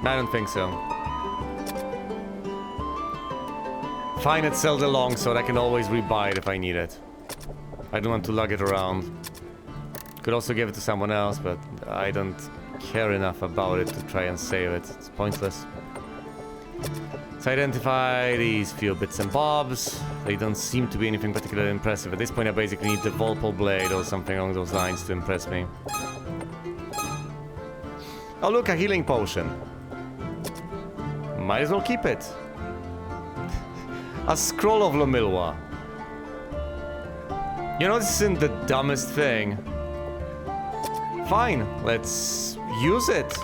[SPEAKER 1] I don't think so. Fine, it's sold along so that I can always rebuy it if I need it. I don't want to lug it around. Could also give it to someone else, but I don't care enough about it to try and save it. It's pointless. Let's identify these few bits and bobs. They don't seem to be anything particularly impressive. At this point I basically need the Volpole Blade or something along those lines to impress me. Oh look, a healing potion. Might as well keep it. A scroll of Lamilwa. You know, this isn't the dumbest thing. Fine, let's use it.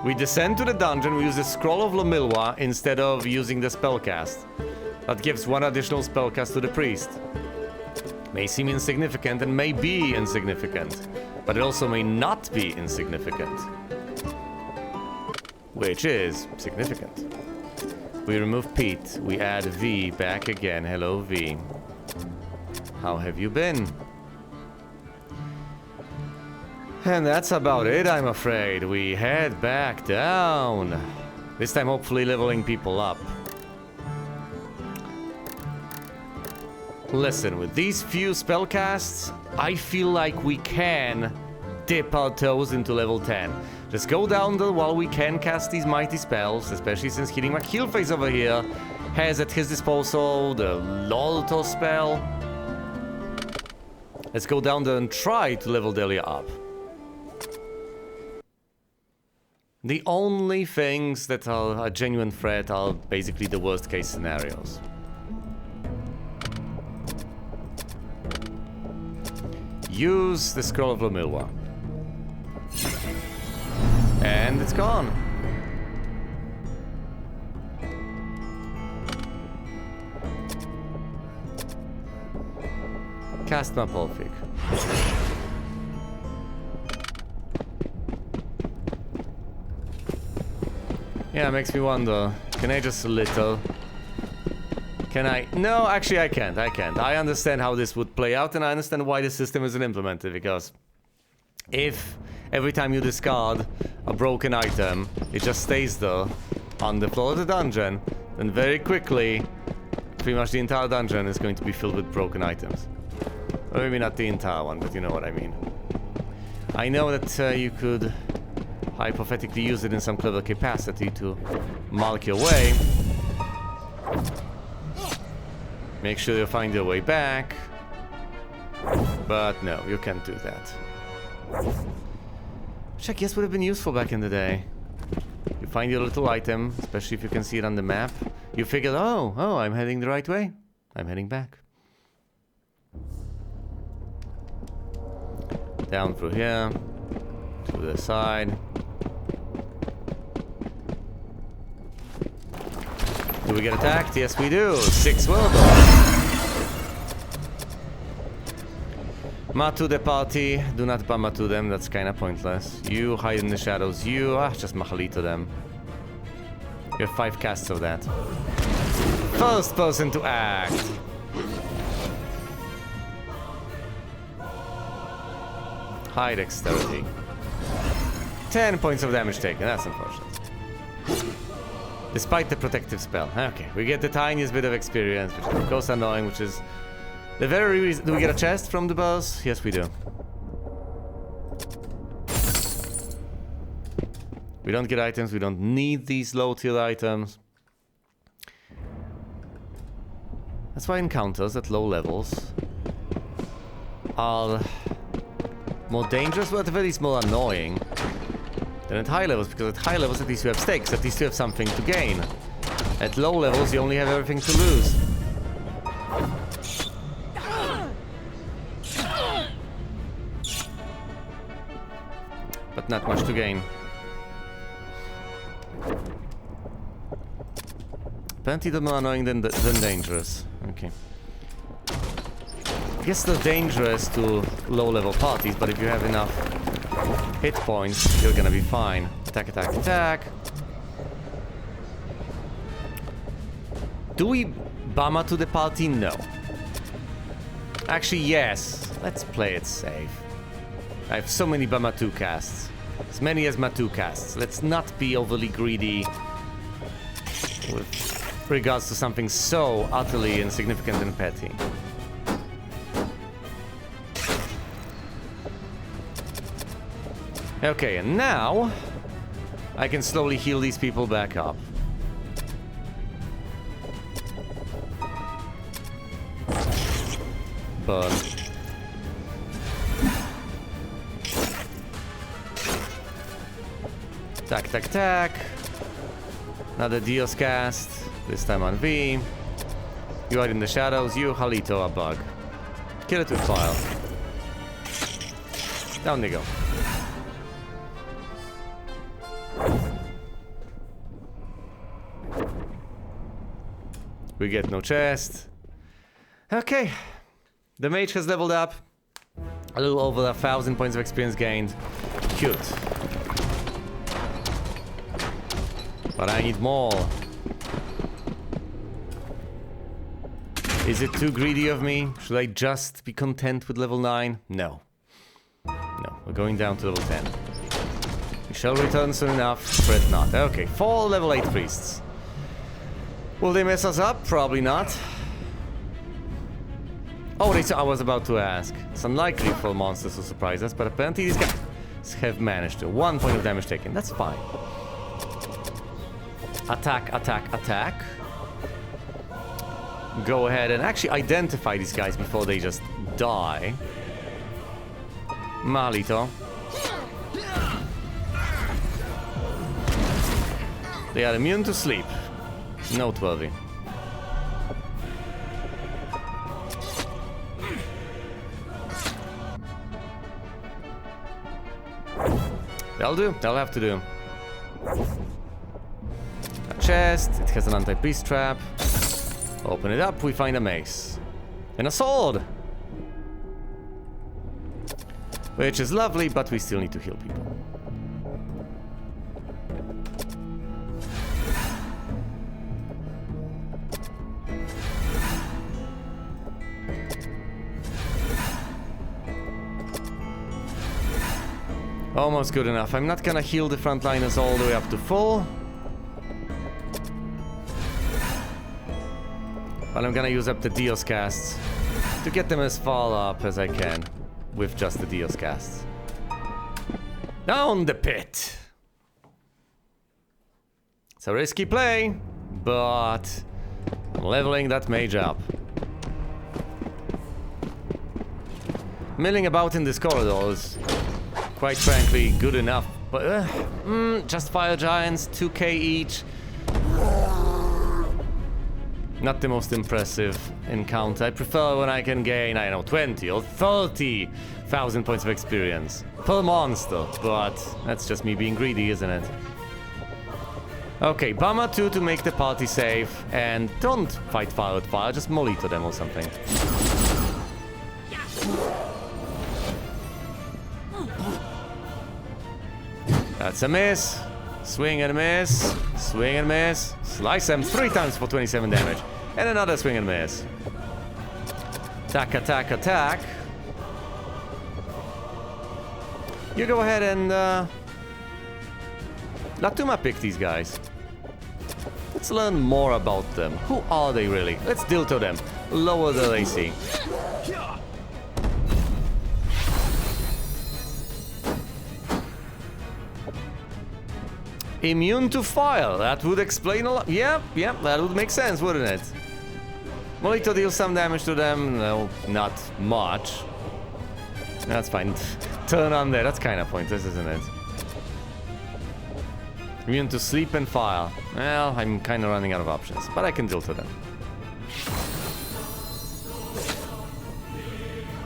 [SPEAKER 1] We descend to the dungeon, we use the Scroll of Lamilwa instead of using the spellcast. That gives 1 additional spellcast to the priest. May seem insignificant and may be insignificant, but it also may not be insignificant. Which is significant. We remove Pete, we add V back again. Hello V. How have you been? And that's about it, I'm afraid. We head back down. This time hopefully leveling people up. Listen, with these few spellcasts, I feel like we can dip our toes into level 10. Just go down there while we can cast these mighty spells, especially since Healing My Killface over here has at his disposal the Lolto spell. Let's go down there and try to level Delia up. The only things that are a genuine threat are basically the worst case scenarios. Use the Scroll of Lamilwa. And it's gone. Cast my Polfig. Yeah, makes me wonder. Can I just a little? Can I? No, actually I can't. I understand how this would play out, and I understand why the system isn't implemented, because if every time you discard a broken item, it just stays there on the floor of the dungeon, then very quickly, pretty much the entire dungeon is going to be filled with broken items. Or maybe not the entire one, but you know what I mean. I know that you could hypothetically use it in some clever capacity to mark your way. Make sure you find your way back. But no, you can't do that. Which I guess would have been useful back in the day. You find your little item, especially if you can see it on the map. You figure, oh, I'm heading the right way. I'm heading back. Down through here. To the side. Do we get attacked? Yes, we do. 6 willable. Matu the party. Do not Bamatu them. That's kind of pointless. You hide in the shadows. You just Mahalito them. You have 5 casts of that. First person to act. High dexterity. 10 points of damage taken. That's unfortunate. Despite the protective spell. Okay, we get the tiniest bit of experience, which is of course annoying, which is the very reason. Do we get a chest from the boss? Yes, we do. We don't get items, we don't need these low tier items. That's why encounters at low levels are more dangerous, but at the very least more annoying than at high levels, because at high levels at least you have stakes, at least you have something to gain. At low levels you only have everything to lose. But not much to gain. Plenty more annoying than dangerous. Okay. I guess they're dangerous to low level parties, but if you have enough hit points, you're gonna be fine. Attack, attack, attack. Do we Bama to the party? No. Actually, yes. Let's play it safe. I have so many Bama 2 casts. As many as Matu casts. Let's not be overly greedy with regards to something so utterly insignificant and petty. Okay, and now I can slowly heal these people back up. Burn. Attack, attack, attack. Another Dios cast. This time on V. You are in the shadows. You, Halito, a bug. Kill it with fire. Down they go. We get no chest. Okay. The mage has leveled up. A little over 1,000 points of experience gained. Cute. But I need more. Is it too greedy of me? Should I just be content with level 9? No. No, we're going down to level 10. We shall return soon enough, fret not. Okay, 4 level 8 priests. Will they mess us up? Probably not. Oh, I was about to ask. It's unlikely for monsters to surprise us, but apparently these guys... have managed to. 1 point of damage taken. That's fine. Attack, attack, attack. Go ahead and actually identify these guys before they just die. Malito. They are immune to sleep. Noteworthy. That'll do. That'll have to do. A chest. It has an anti-beast trap. Open it up. We find a mace. And a sword! Which is lovely, but we still need to heal people. Almost good enough. I'm not gonna heal the frontliners all the way up to full. But I'm gonna use up the Dios casts to get them as far up as I can with just the Dios casts. Down the pit! It's a risky play, but I'm leveling that mage up. Milling about in this corridor is quite frankly good enough, but just fire giants, 2k each. Not the most impressive encounter. I prefer when I can gain, I don't know, 20 or 30,000 points of experience per monster, but that's just me being greedy, isn't it? Okay, Bama 2 to make the party safe, and don't fight fire with fire, just molito them or something. That's a miss. Swing and miss. Swing and miss. Slice them 3 times for 27 damage. And another swing and miss. Attack, attack, attack. You go ahead and Latuma pick these guys. Let's learn more about them. Who are they really? Let's deal to them. Lower the AC. Immune to fire. That would explain a lot. Yeah, that would make sense, wouldn't it? Molito deals some damage to them. No, not much. That's fine. Turn on there. That's kind of pointless, isn't it? Immune to sleep and fire. Well, I'm kind of running out of options, but I can deal to them.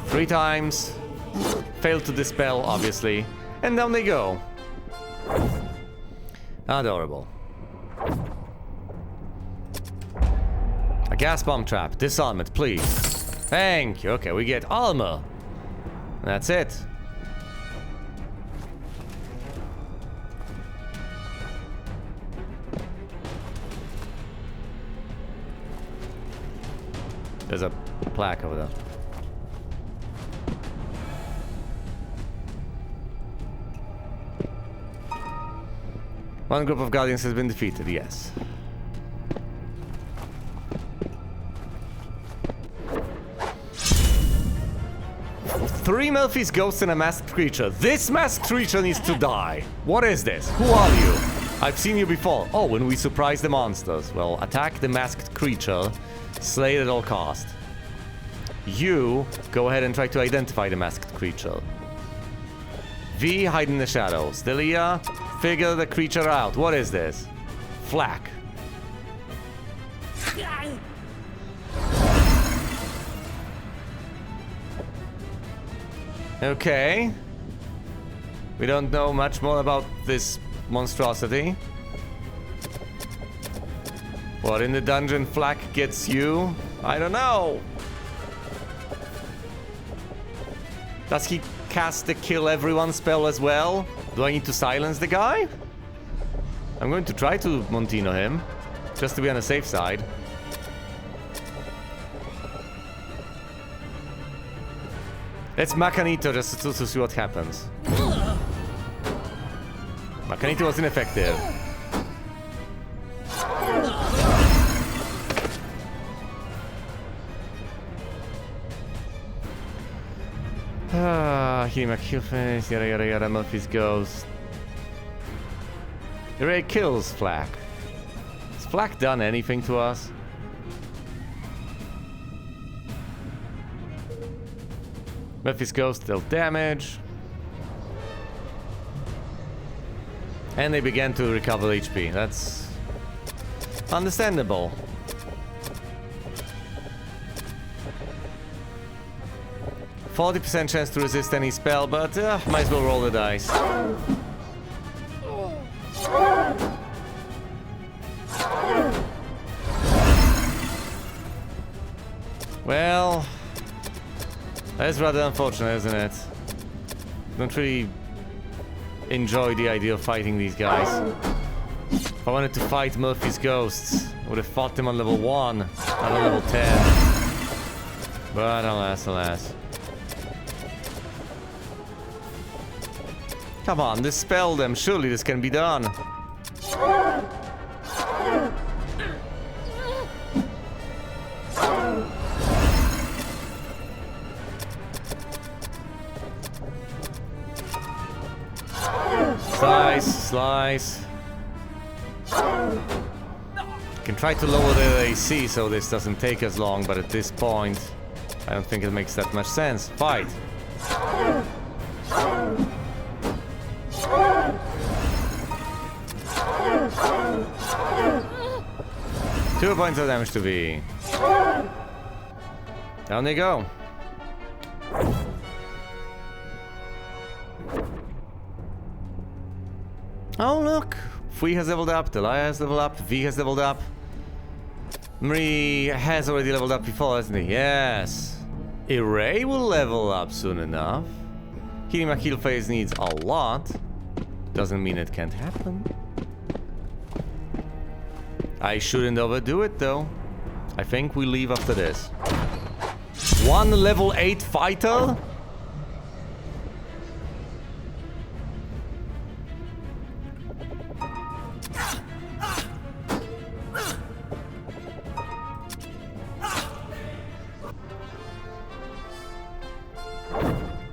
[SPEAKER 1] 3 times. Failed to dispel, obviously. And down they go. Adorable. A gas bomb trap. Disarm it, please. Thank you. Okay, we get armor. That's it. There's a plaque over there. One group of Guardians has been defeated, yes. Three Melfi's ghosts and a masked creature. This masked creature needs to die. What is this? Who are you? I've seen you before. Oh, when we surprise the monsters. Well, attack the masked creature. Slay it at all cost. You go ahead and try to identify the masked creature. V, hide in the shadows. Delia, figure the creature out. What is this? Flak. Okay. We don't know much more about this monstrosity. What in the dungeon Flak gets you? I don't know. Does he cast the kill everyone spell as well? Do I need to silence the guy? I'm going to try to Montino him, just to be on the safe side. Let's Macanito just to see what happens. Macanito was ineffective. Healing kill face, yada yada yada, Murphy's Ghost. It really kills Flak. Has Flak done anything to us? Murphy's Ghost dealt damage. And they began to recover HP. That's understandable. %40 chance to resist any spell, but might as well roll the dice. Well, that's rather unfortunate, isn't it? Don't really enjoy the idea of fighting these guys. If I wanted to fight Murphy's Ghosts, I would have fought them on level 1, not on level 10. But alas, alas. Come on, dispel them. Surely this can be done. Slice, slice. Can try to lower the AC so this doesn't take as long, but at this point, I don't think it makes that much sense. Fight. 2 points of damage to V. Down they go. Oh look! Fui has leveled up, Delia has leveled up, V has leveled up. Marie has already leveled up before, hasn't he? Yes. Irray will level up soon enough. Healing my heal phase needs a lot. Doesn't mean it can't happen. I shouldn't overdo it though. I think we leave after this. 1 level 8 fighter?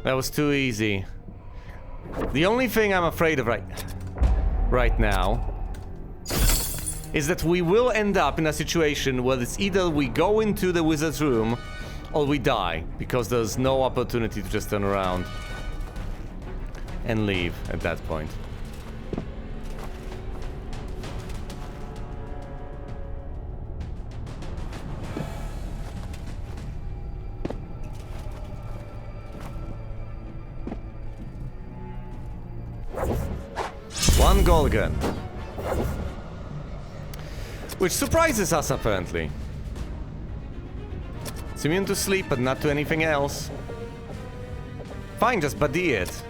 [SPEAKER 1] That was too easy. The only thing I'm afraid of right now is that we will end up in a situation where it's either we go into the wizard's room or we die, because there's no opportunity to just turn around and leave at that point. One Golgan. Which surprises us, apparently. It's immune to sleep, but not to anything else. Fine, just buddy it.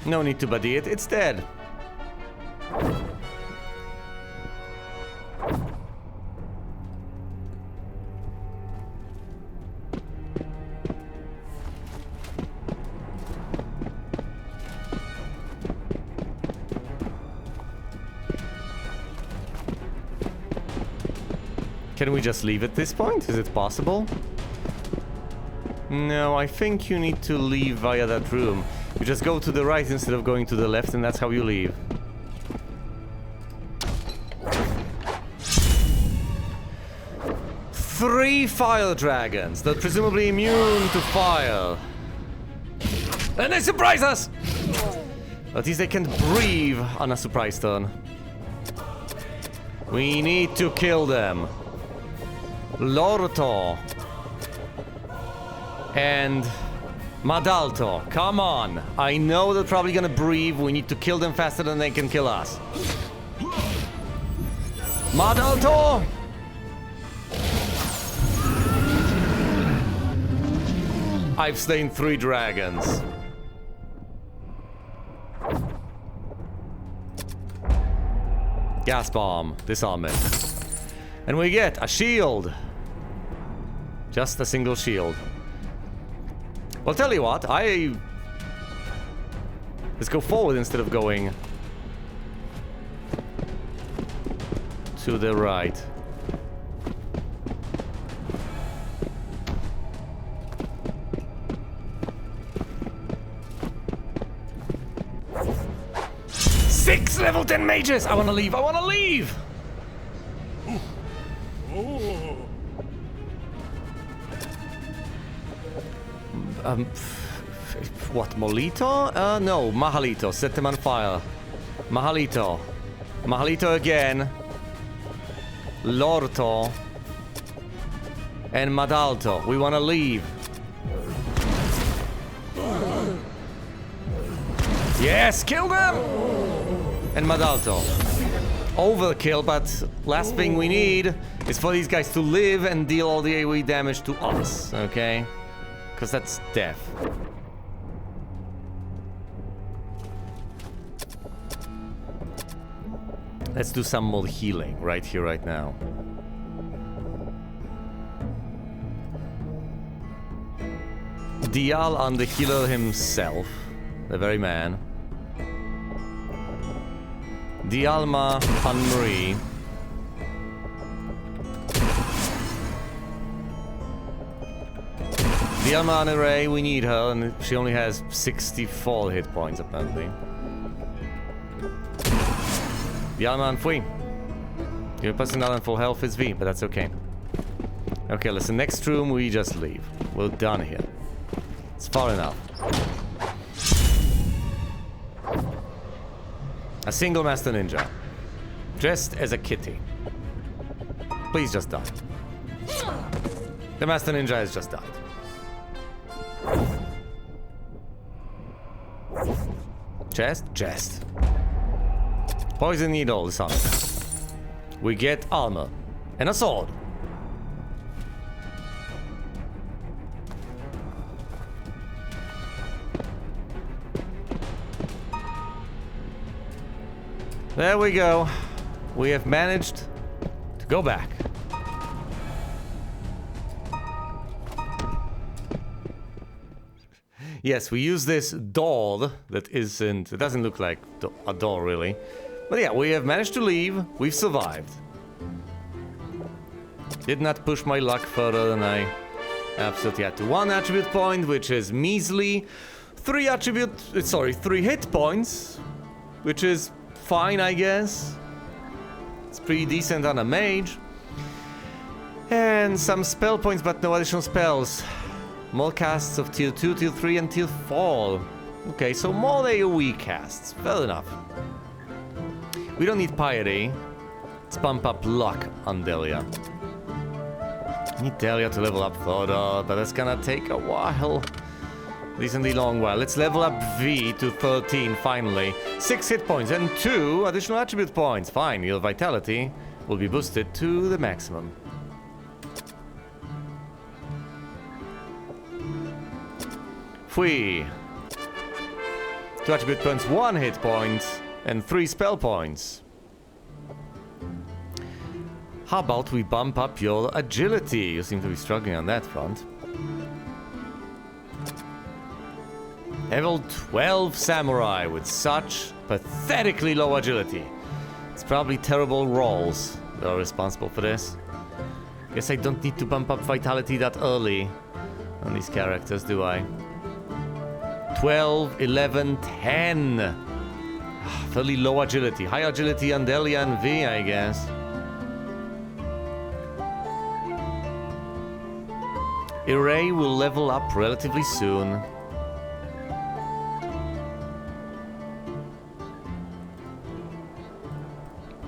[SPEAKER 1] No need to buddy it, it's dead. Can we just leave at this point? Is it possible? No, I think you need to leave via that room. You just go to the right instead of going to the left, and that's how you leave. Three fire dragons. They're presumably immune to fire. And they surprise us! At least they can breathe on a surprise turn. We need to kill them. Lorto and Madalto, come on. I know they're probably gonna breathe. We need to kill them faster than they can kill us. Madalto! I've slain 3 dragons. Gas bomb, disarm it. And we get a shield. Just a single shield. Well, tell you what, let's go forward instead of going to the right. 6 level 10 mages! I wanna leave, I wanna leave! What, Molito? No, Mahalito. Set them on fire. Mahalito. Mahalito again. Lorto. And Madalto. We wanna leave. Yes, kill them! And Madalto. Overkill, but last thing we need is for these guys to live and deal all the AoE damage to us, okay? Because that's death. Let's do some more healing right here, right now. Dial on the healer himself, the very man. Dialma on Marie. Dialma on Array, we need her, and she only has 64 hit points apparently. Dialma on Fui. Your person not on full health is V, but that's okay. Okay, listen, next room we just leave. We're done here. It's far enough. A single Master Ninja. Dressed as a kitty. Please just die. The Master Ninja has just died. Chest? Chest. Poison needle is on it. We get armor. And a sword. There we go. We have managed to go back. Yes, we use this door that isn't... It doesn't look like a door, really. But yeah, we have managed to leave. We've survived. Did not push my luck further than I absolutely had to. 1 attribute point, which is measly. 3 hit points, which is fine, I guess. It's pretty decent on a mage. And some spell points, but no additional spells. More casts of tier 2, tier 3, and tier 4. Okay, so more AoE casts. Fair enough. We don't need piety. Let's bump up luck on Delia. I need Delia to level up further, but that's gonna take a while. Decently long while. Let's level up V to 13, finally. 6 hit points and 2 additional attribute points. Fine, your vitality will be boosted to the maximum. Fui. 2 attribute points, 1 hit point, and 3 spell points. How about we bump up your agility? You seem to be struggling on that front. Level 12 samurai with such pathetically low agility. It's probably terrible rolls that are responsible for this. Guess I don't need to bump up vitality that early on these characters, do I? 12, 11, 10. Fairly low agility. High agility on Delia and V, I guess. Irei will level up relatively soon.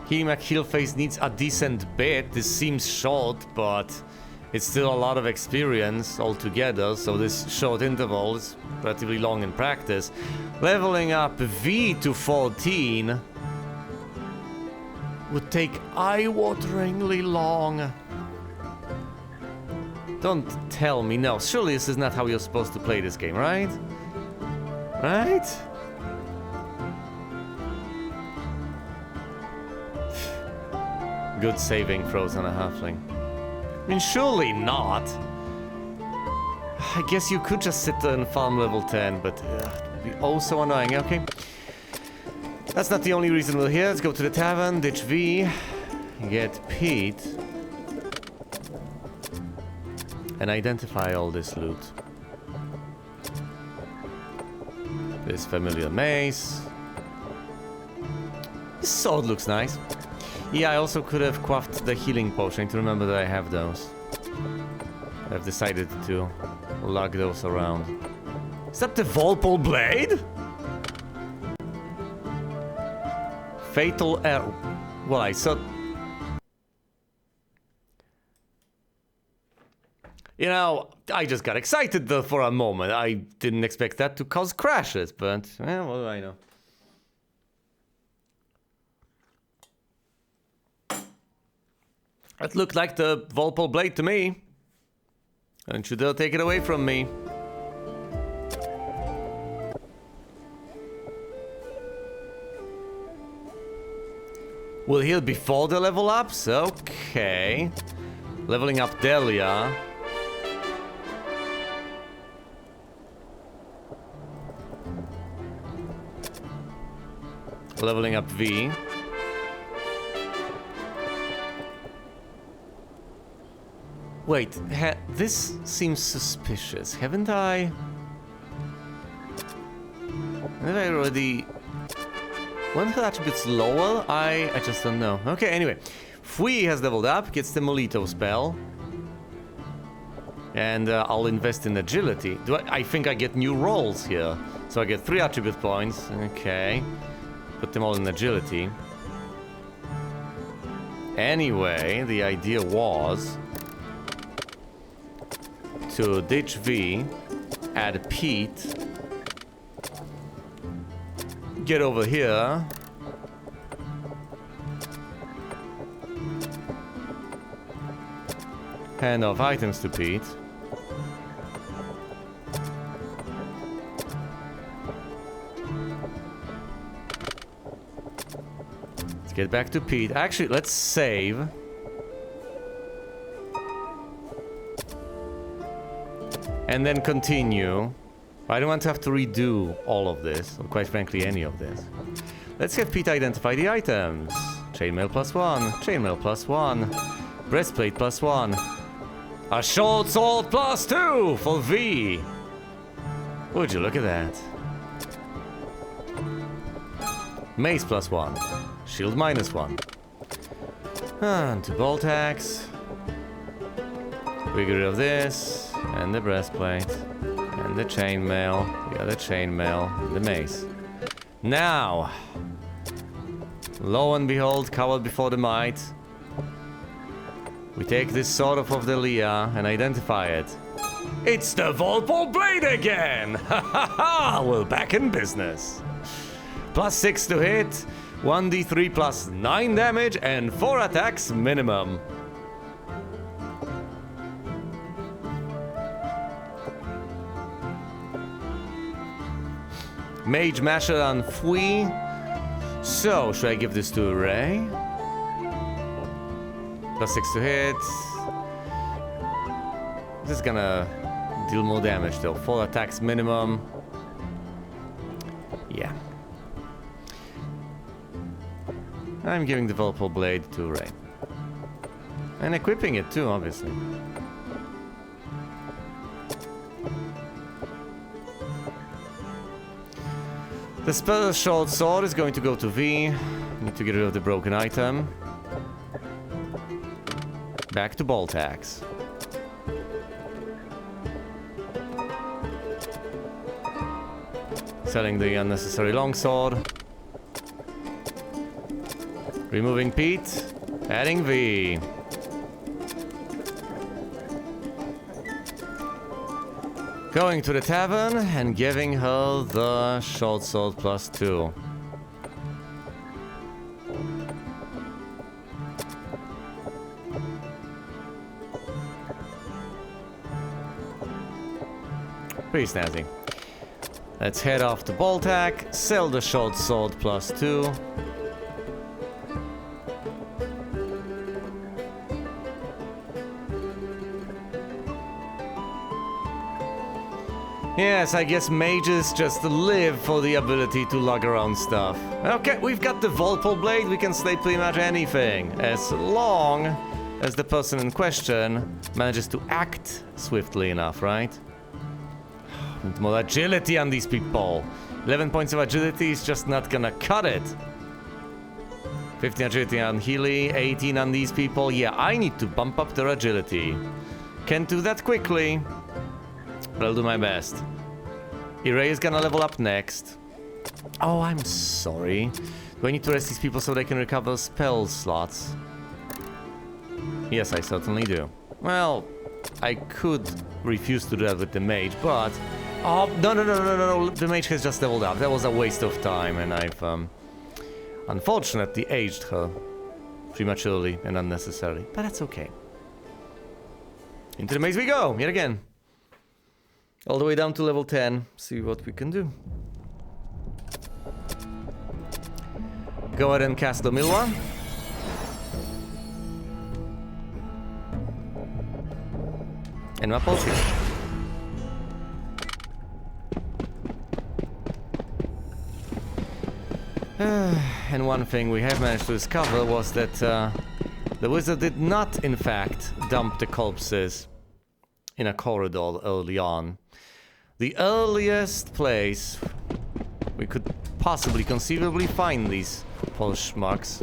[SPEAKER 1] Healing Heelface needs a decent bit. This seems short, but it's still a lot of experience altogether, so this short interval is relatively long in practice. Leveling up V to 14 would take eye-wateringly long. Don't tell me, no. Surely this is not how you're supposed to play this game, right? Right? Good saving throws on a halfling. I mean, surely not. I guess you could just sit there and farm level 10, but it would be oh so annoying. Okay. That's not the only reason we're here. Let's go to the tavern, ditch V, get Pete, and identify all this loot. This familiar mace. This sword looks nice. Yeah, I also could have quaffed the healing potion to remember that I have those. I've decided to lug those around. Is that the Volpole blade? Fatal arrow. Well, I saw... You know, I just got excited though for a moment. I didn't expect that to cause crashes, but... well, what do I know? It looked like the Volpole blade to me. Don't you dare take it away from me. Will heal before the level ups? Okay. Leveling up Delia. Leveling up V. Wait, this seems suspicious. Haven't I already... When her attributes lower? I just don't know. Okay, anyway. Fui has leveled up, gets the Molito spell. And I'll invest in agility. I think I get new rolls here. So I get 3 attribute points. Okay. Put them all in agility. Anyway, the idea was to ditch V, add Pete, get over here, hand off items to Pete, let's get back to Pete. Actually, let's save. And then continue. I don't want to have to redo all of this, or quite frankly, any of this. Let's have Pete identify the items. Chainmail +1, chainmail +1, breastplate +1, a short sword +2 for V. Would you look at that? Mace +1, shield -1. And 2 bolt axe. We get rid of this, and the breastplate, and the chainmail, the other chainmail, the mace. Now, lo and behold, coward before the might. We take this sword off of the Leah and identify it. It's the Volpole blade again! Ha ha ha! We're back in business. +6 to hit, 1d3 +9 damage, and 4 attacks minimum. Mage Masher on Fui. So, should I give this to Ray? +6 to hit. This is gonna deal more damage though. 4 attacks minimum. Yeah. I'm giving the Volpole blade to Ray. And equipping it too, obviously. The spell short sword is going to go to V. Need to get rid of the broken item. Back to bolt axe. Selling the unnecessary longsword. Removing Pete. Adding V. Going to the tavern and giving her the short sword +2. Pretty snazzy. Let's head off to Boltac, sell the short sword +2. Yes, I guess mages just live for the ability to lug around stuff. Okay, we've got the Volpole blade, we can slay pretty much anything, as long as the person in question manages to act swiftly enough, right? Need more agility on these people. 11 points of agility is just not gonna cut it. 15 agility on Healy, 18 on these people. Yeah, I need to bump up their agility. Can't do that quickly, but I'll do my best. Iray is gonna level up next. Oh, I'm sorry. Do I need to rest these people so they can recover spell slots? Yes, I certainly do. Well, I could refuse to do that with the mage, but... Oh, no. The mage has just leveled up. That was a waste of time, and I've, unfortunately aged her prematurely and unnecessarily. But that's okay. Into the maze we go, yet again. All the way down to level 10. See what we can do. Go ahead and cast the Milwa. And my potion. And one thing we have managed to discover was that the wizard did not, in fact, dump the corpses in a corridor early on. The earliest place we could possibly conceivably find these poor schmucks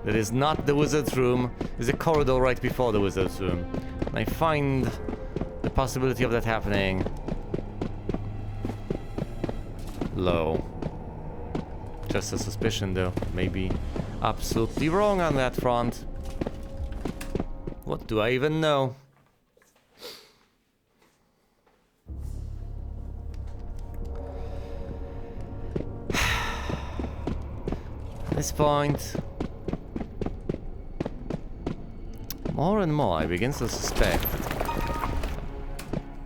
[SPEAKER 1] that is not the wizard's room is a corridor right before the wizard's room. And I find the possibility of that happening low. Just a suspicion though, maybe absolutely wrong on that front. What do I even know? At this point, more and more I begin to suspect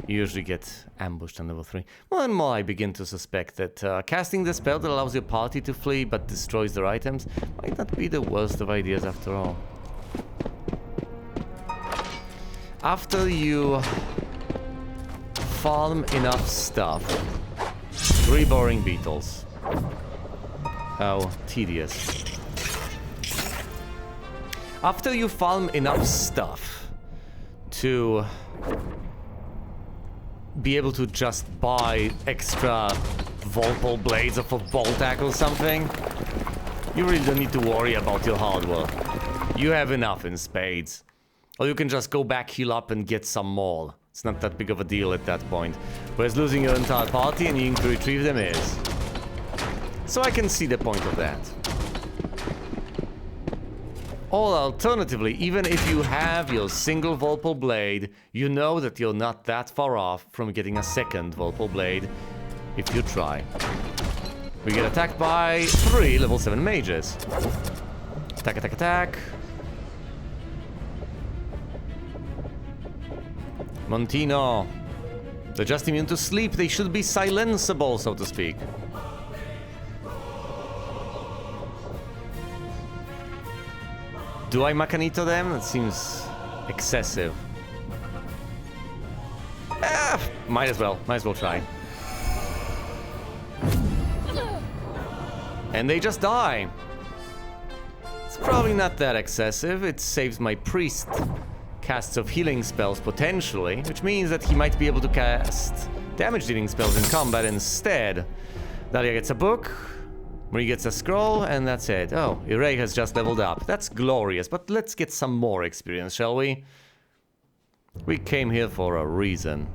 [SPEAKER 1] you usually get ambushed on level 3. More and more I begin to suspect that casting the spell that allows your party to flee but destroys their items might not be the worst of ideas after all. After you farm enough stuff, 3 boring beetles. How tedious. After you farm enough stuff to be able to just buy extra Volpole blades off of Boltac or something, you really don't need to worry about your hardware. You have enough in spades. Or you can just go back, heal up, and get some more. It's not that big of a deal at that point. Whereas losing your entire party and needing to retrieve them is. So I can see the point of that. Or alternatively, even if you have your single Volpole blade, you know that you're not that far off from getting a second Volpole blade if you try. We get attacked by 3 level 7 mages. Attack, attack, attack. Montino. They're just immune to sleep. They should be silenceable, so to speak. Do I Macanito them? That seems excessive. Might as well try. And they just die. It's probably not that excessive. It saves my priest casts of healing spells potentially, which means that he might be able to cast damage dealing spells in combat instead. Dalia gets a book. Marie gets a scroll, and that's it. Oh, Iray has just leveled up. That's glorious, but let's get some more experience, shall we? We came here for a reason.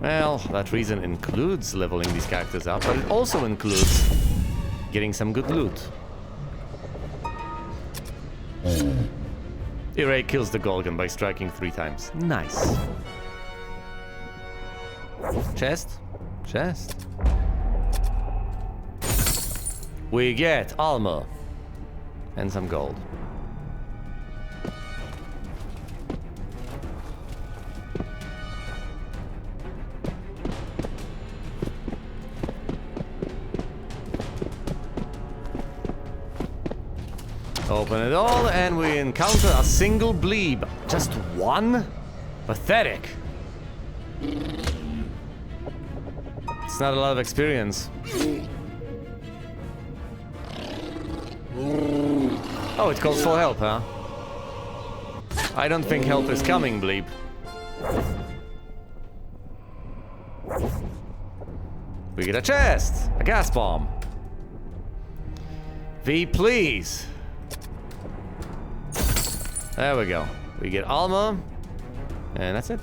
[SPEAKER 1] Well, that reason includes leveling these characters up, but it also includes getting some good loot. Iray kills the Gorgon by striking 3 times. Nice. Chest? Chest. We get armor. And some gold. Open it all, and we encounter a single bleeb. Just one? Pathetic. It's not a lot of experience. Oh, it calls for help, huh? I don't think help is coming, bleep. We get a chest! A gas bomb! V, please! There we go. We get armor. And that's it.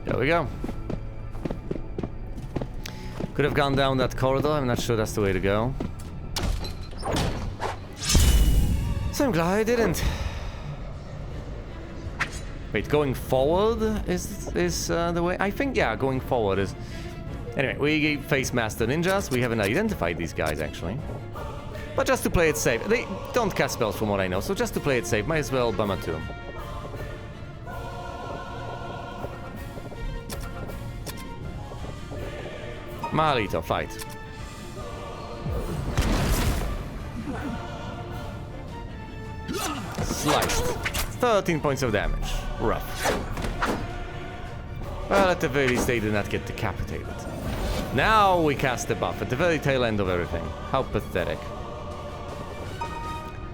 [SPEAKER 1] There we go. Could have gone down that corridor. I'm not sure that's the way to go. So I'm glad I didn't. Wait, going forward is the way? I think, yeah, going forward is... Anyway, we face Master Ninjas. We haven't identified these guys, actually. But just to play it safe. They don't cast spells from what I know, so just to play it safe, might as well Bama 2. Marito, fight. Sliced. 13 points of damage. Rough. Well, at the very least, they did not get decapitated. Now we cast the buff at the very tail end of everything. How pathetic.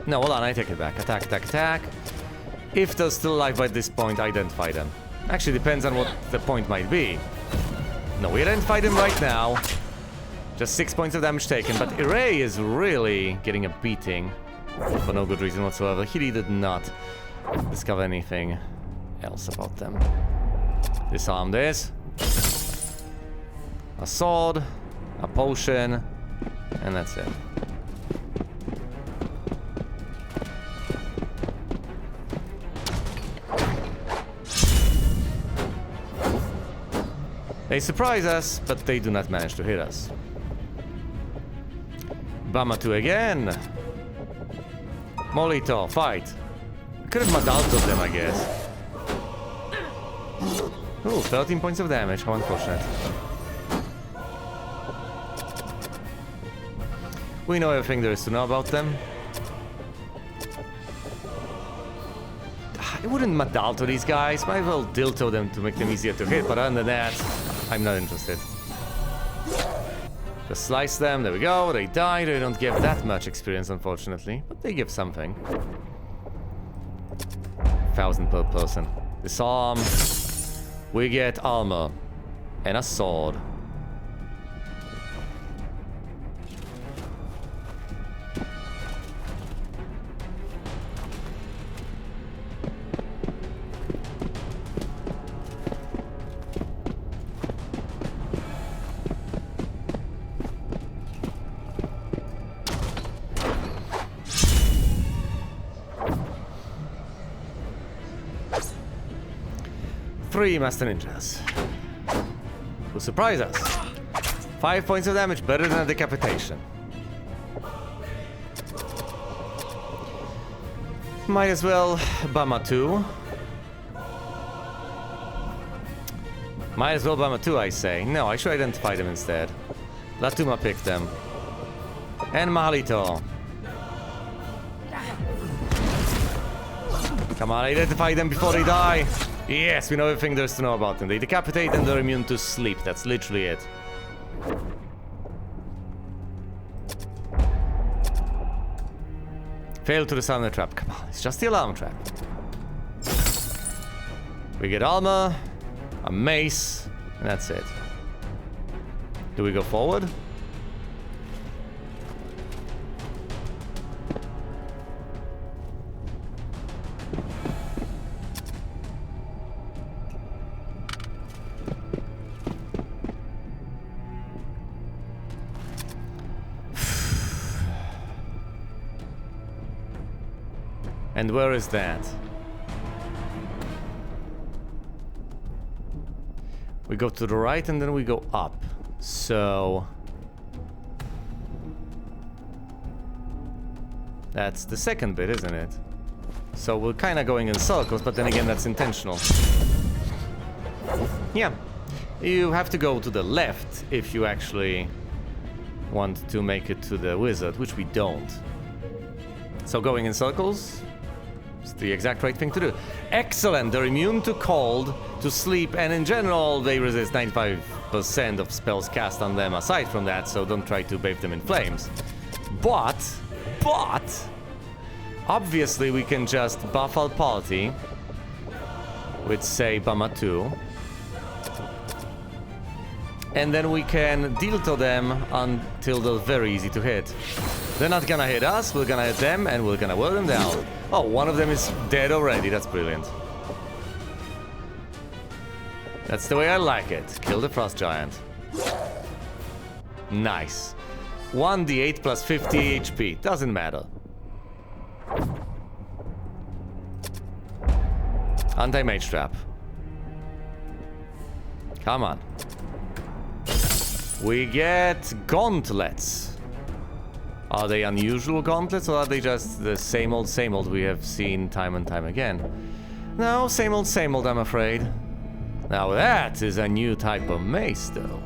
[SPEAKER 1] No, hold on, I take it back. Attack, attack, attack. If they're still alive by this point, identify them. Actually, depends on what the point might be. No, we identify them right now. Just 6 points of damage taken, but Iray is really getting a beating. For no good reason whatsoever. He did not discover anything else about them. Disarm this. A sword, a potion, and that's it. They surprise us, but they do not manage to hit us. Bama 2 again. Molito, fight. I could have Madaltoed them, I guess. Ooh, 13 points of damage. How unfortunate. We know everything there is to know about them. I wouldn't Madalto these guys. Might as well Dilto them to make them easier to hit, but other than that, I'm not interested. Just slice them, there we go, they die. They don't give that much experience, unfortunately, but they give something. 1,000 per person. Disarm. We get armor. And a sword. Three Master Ninjas. Who surprise us. 5 points of damage, better than a decapitation. Might as well Bama 2. Might as well Bama 2, I say. No, I should identify them instead. Latuma picked them. And Mahalito. Come on, identify them before they die. Yes, we know everything there is to know about them. They decapitate and they're immune to sleep. That's literally it. Fail to disarm the trap. Come on, it's just the alarm trap. We get armor, a mace, and that's it. Do we go forward? And where is that? We go to the right and then we go up. So... that's the second bit, isn't it? So we're kind of going in circles, but then again that's intentional. Yeah. You have to go to the left if you actually want to make it to the wizard, which we don't. So going in circles... It's the exact right thing to do. Excellent! They're immune to cold, to sleep, and in general, they resist 95% of spells cast on them aside from that, so don't try to bathe them in flames. But, obviously we can just buff our party with, say, Bama 2. And then we can deal to them until they're very easy to hit. They're not gonna hit us, we're gonna hit them, and we're gonna wear them down. Oh, one of them is dead already, that's brilliant. That's the way I like it. Kill the Frost Giant. Nice. 1d8 plus 50 HP, doesn't matter. Anti-mage trap. Come on. We get gauntlets. Are they unusual gauntlets, or are they just the same old we have seen time and time again? No, same old, I'm afraid. Now that is a new type of mace, though.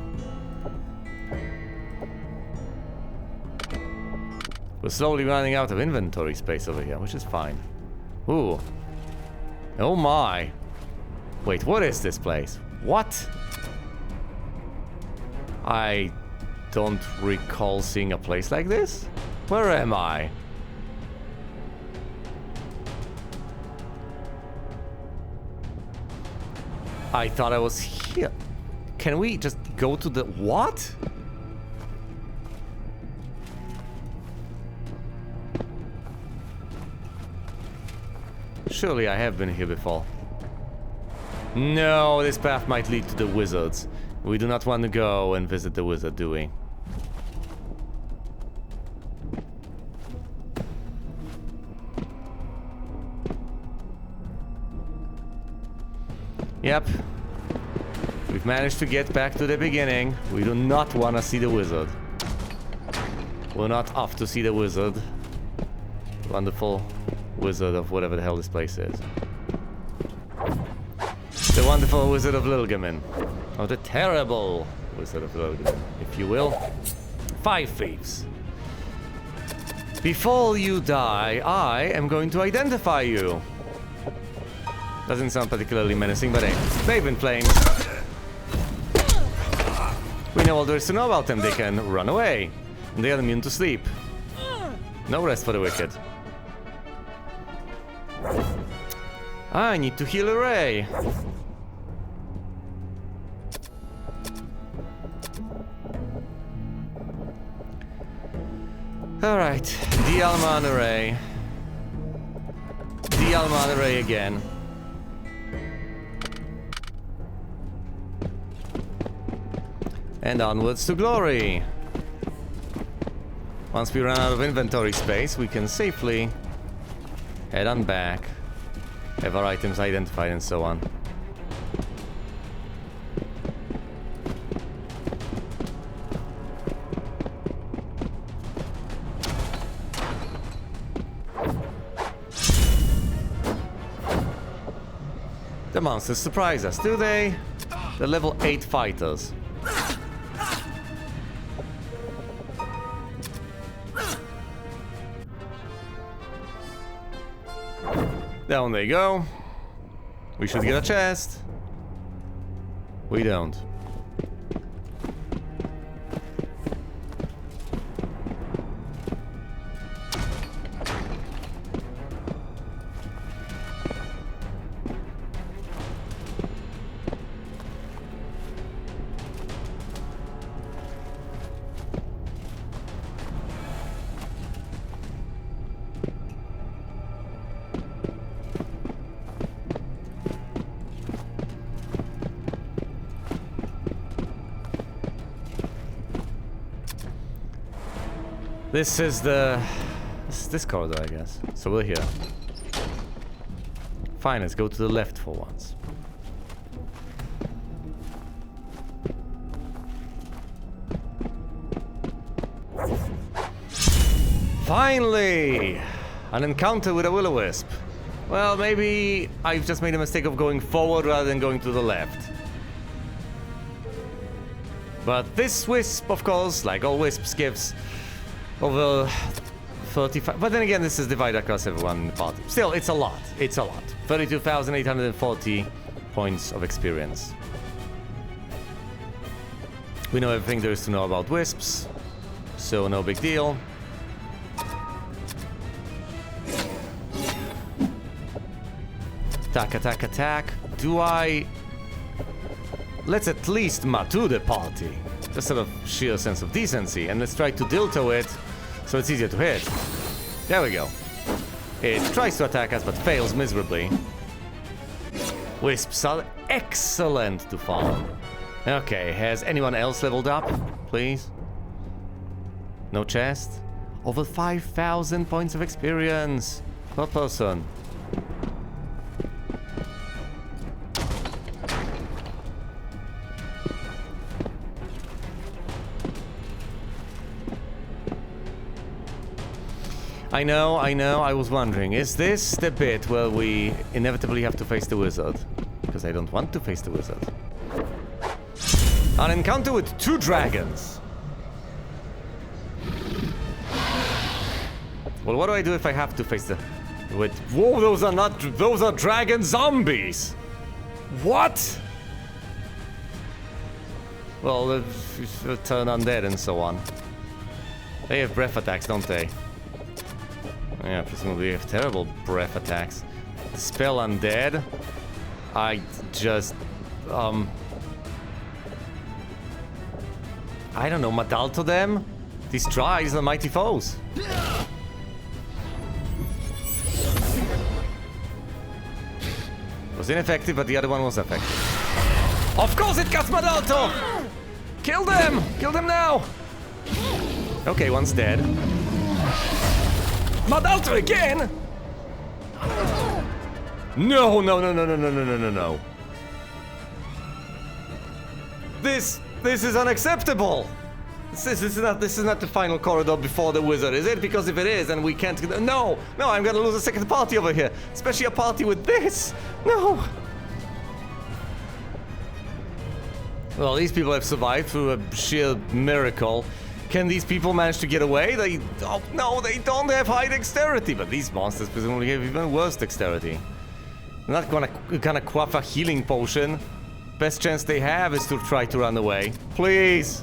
[SPEAKER 1] We're slowly running out of inventory space over here, which is fine. Ooh. Oh my. Wait, what is this place? What? I don't recall seeing a place like this. Where am I? I thought I was here. Can we just go to the... what? Surely I have been here before. No, this path might lead to the wizards. We do not want to go and visit the wizard, do we? Yep. We've managed to get back to the beginning. We do not want to see the wizard. We're not off to see the wizard. Wonderful wizard of whatever the hell this place is. The wonderful Wizard of Lilgamin. Or the terrible Wizard of Lilgamin, if you will. 5 thieves. Before you die, I am going to identify you. Doesn't sound particularly menacing, but hey. Bathe in flames. We know all there is to know about them. They can run away. And they are immune to sleep. No rest for the wicked. I need to heal a ray. Alright, Dialman array. Dialman array again. And onwards to glory. Once we run out of inventory space, we can safely head on back, have our items identified and so on. The monsters surprise us, do they? They're level 8 fighters. Down they go. We should get a chest. We don't. This is this corridor, I guess. So we're here. Fine, let's go to the left for once. Finally! An encounter with a will-o-wisp. Well, maybe I've just made a mistake of going forward rather than going to the left. But this wisp, of course, like all wisps, gives over 35. But then again, this is divided across everyone in the party. Still, it's a lot. It's a lot. 32,840 points of experience. We know everything there is to know about wisps, so no big deal. Attack, attack, attack. Do I... Let's at least matu the party. Just sort of sheer sense of decency. And let's try to dilto it so it's easier to hit. There we go. It tries to attack us but fails miserably. Wisps are excellent to farm. Okay, has anyone else leveled up? Please? No chest? Over 5,000 points of experience per person. I know, I was wondering, is this the bit where we inevitably have to face the wizard? Because I don't want to face the wizard. An encounter with 2 dragons. Well, what do I do if I have to face the... Wait, whoa, those are dragon zombies! What? Well, turn undead and so on. They have breath attacks, don't they? Yeah, presumably they have terrible breath attacks. The spell undead? I just... I don't know, Madalto them? These tries are mighty foes. Was ineffective, but the other one was effective. Of course it got Madalto! Kill them! Kill them now! Okay, one's dead. Madalto again? No, no, no, no, no, no, no, no, no, no. This is unacceptable. This is not the final corridor before the wizard, is it? Because if it is, then we can't... No, I'm gonna lose a second party over here. Especially a party with this. No. Well, these people have survived through a sheer miracle. Can these people manage to get away? Oh, no, they don't have high dexterity, but these monsters presumably have even worse dexterity. They're not gonna quaff a healing potion. Best chance they have is to try to run away. Please!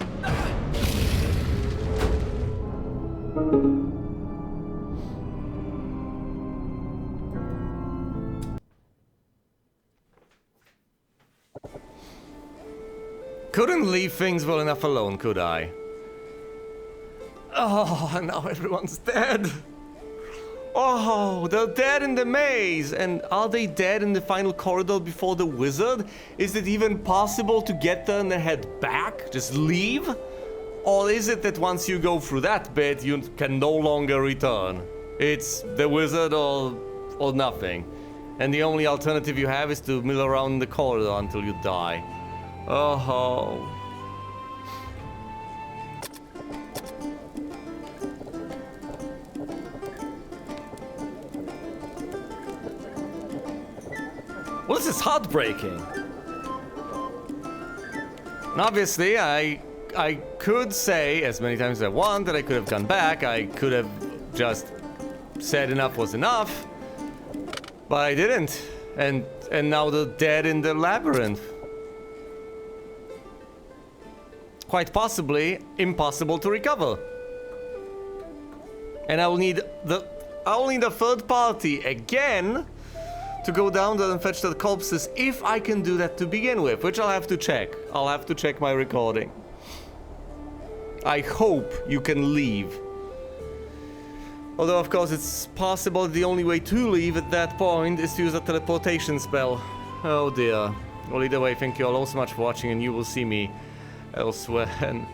[SPEAKER 1] Couldn't leave things well enough alone, could I? Oh, now everyone's dead. Oh, they're dead in the maze. And are they dead in the final corridor before the wizard? Is it even possible to get there and then head back? Just leave? Or is it that once you go through that bit, you can no longer return? It's the wizard or nothing. And the only alternative you have is to mill around the corridor until you die. Oh. Well, this is heartbreaking. And obviously, I could say as many times as I want that I could have gone back. I could have just said enough was enough. But I didn't. And now they're dead in the labyrinth. Quite possibly impossible to recover. And I'll need a third party again to go down there and fetch the corpses if I can do that to begin with, which I'll have to check. I'll have to check my recording. I hope you can leave. Although, of course, it's possible that the only way to leave at that point is to use a teleportation spell. Oh dear. Well, either way, thank you all so much for watching, and you will see me elsewhere. And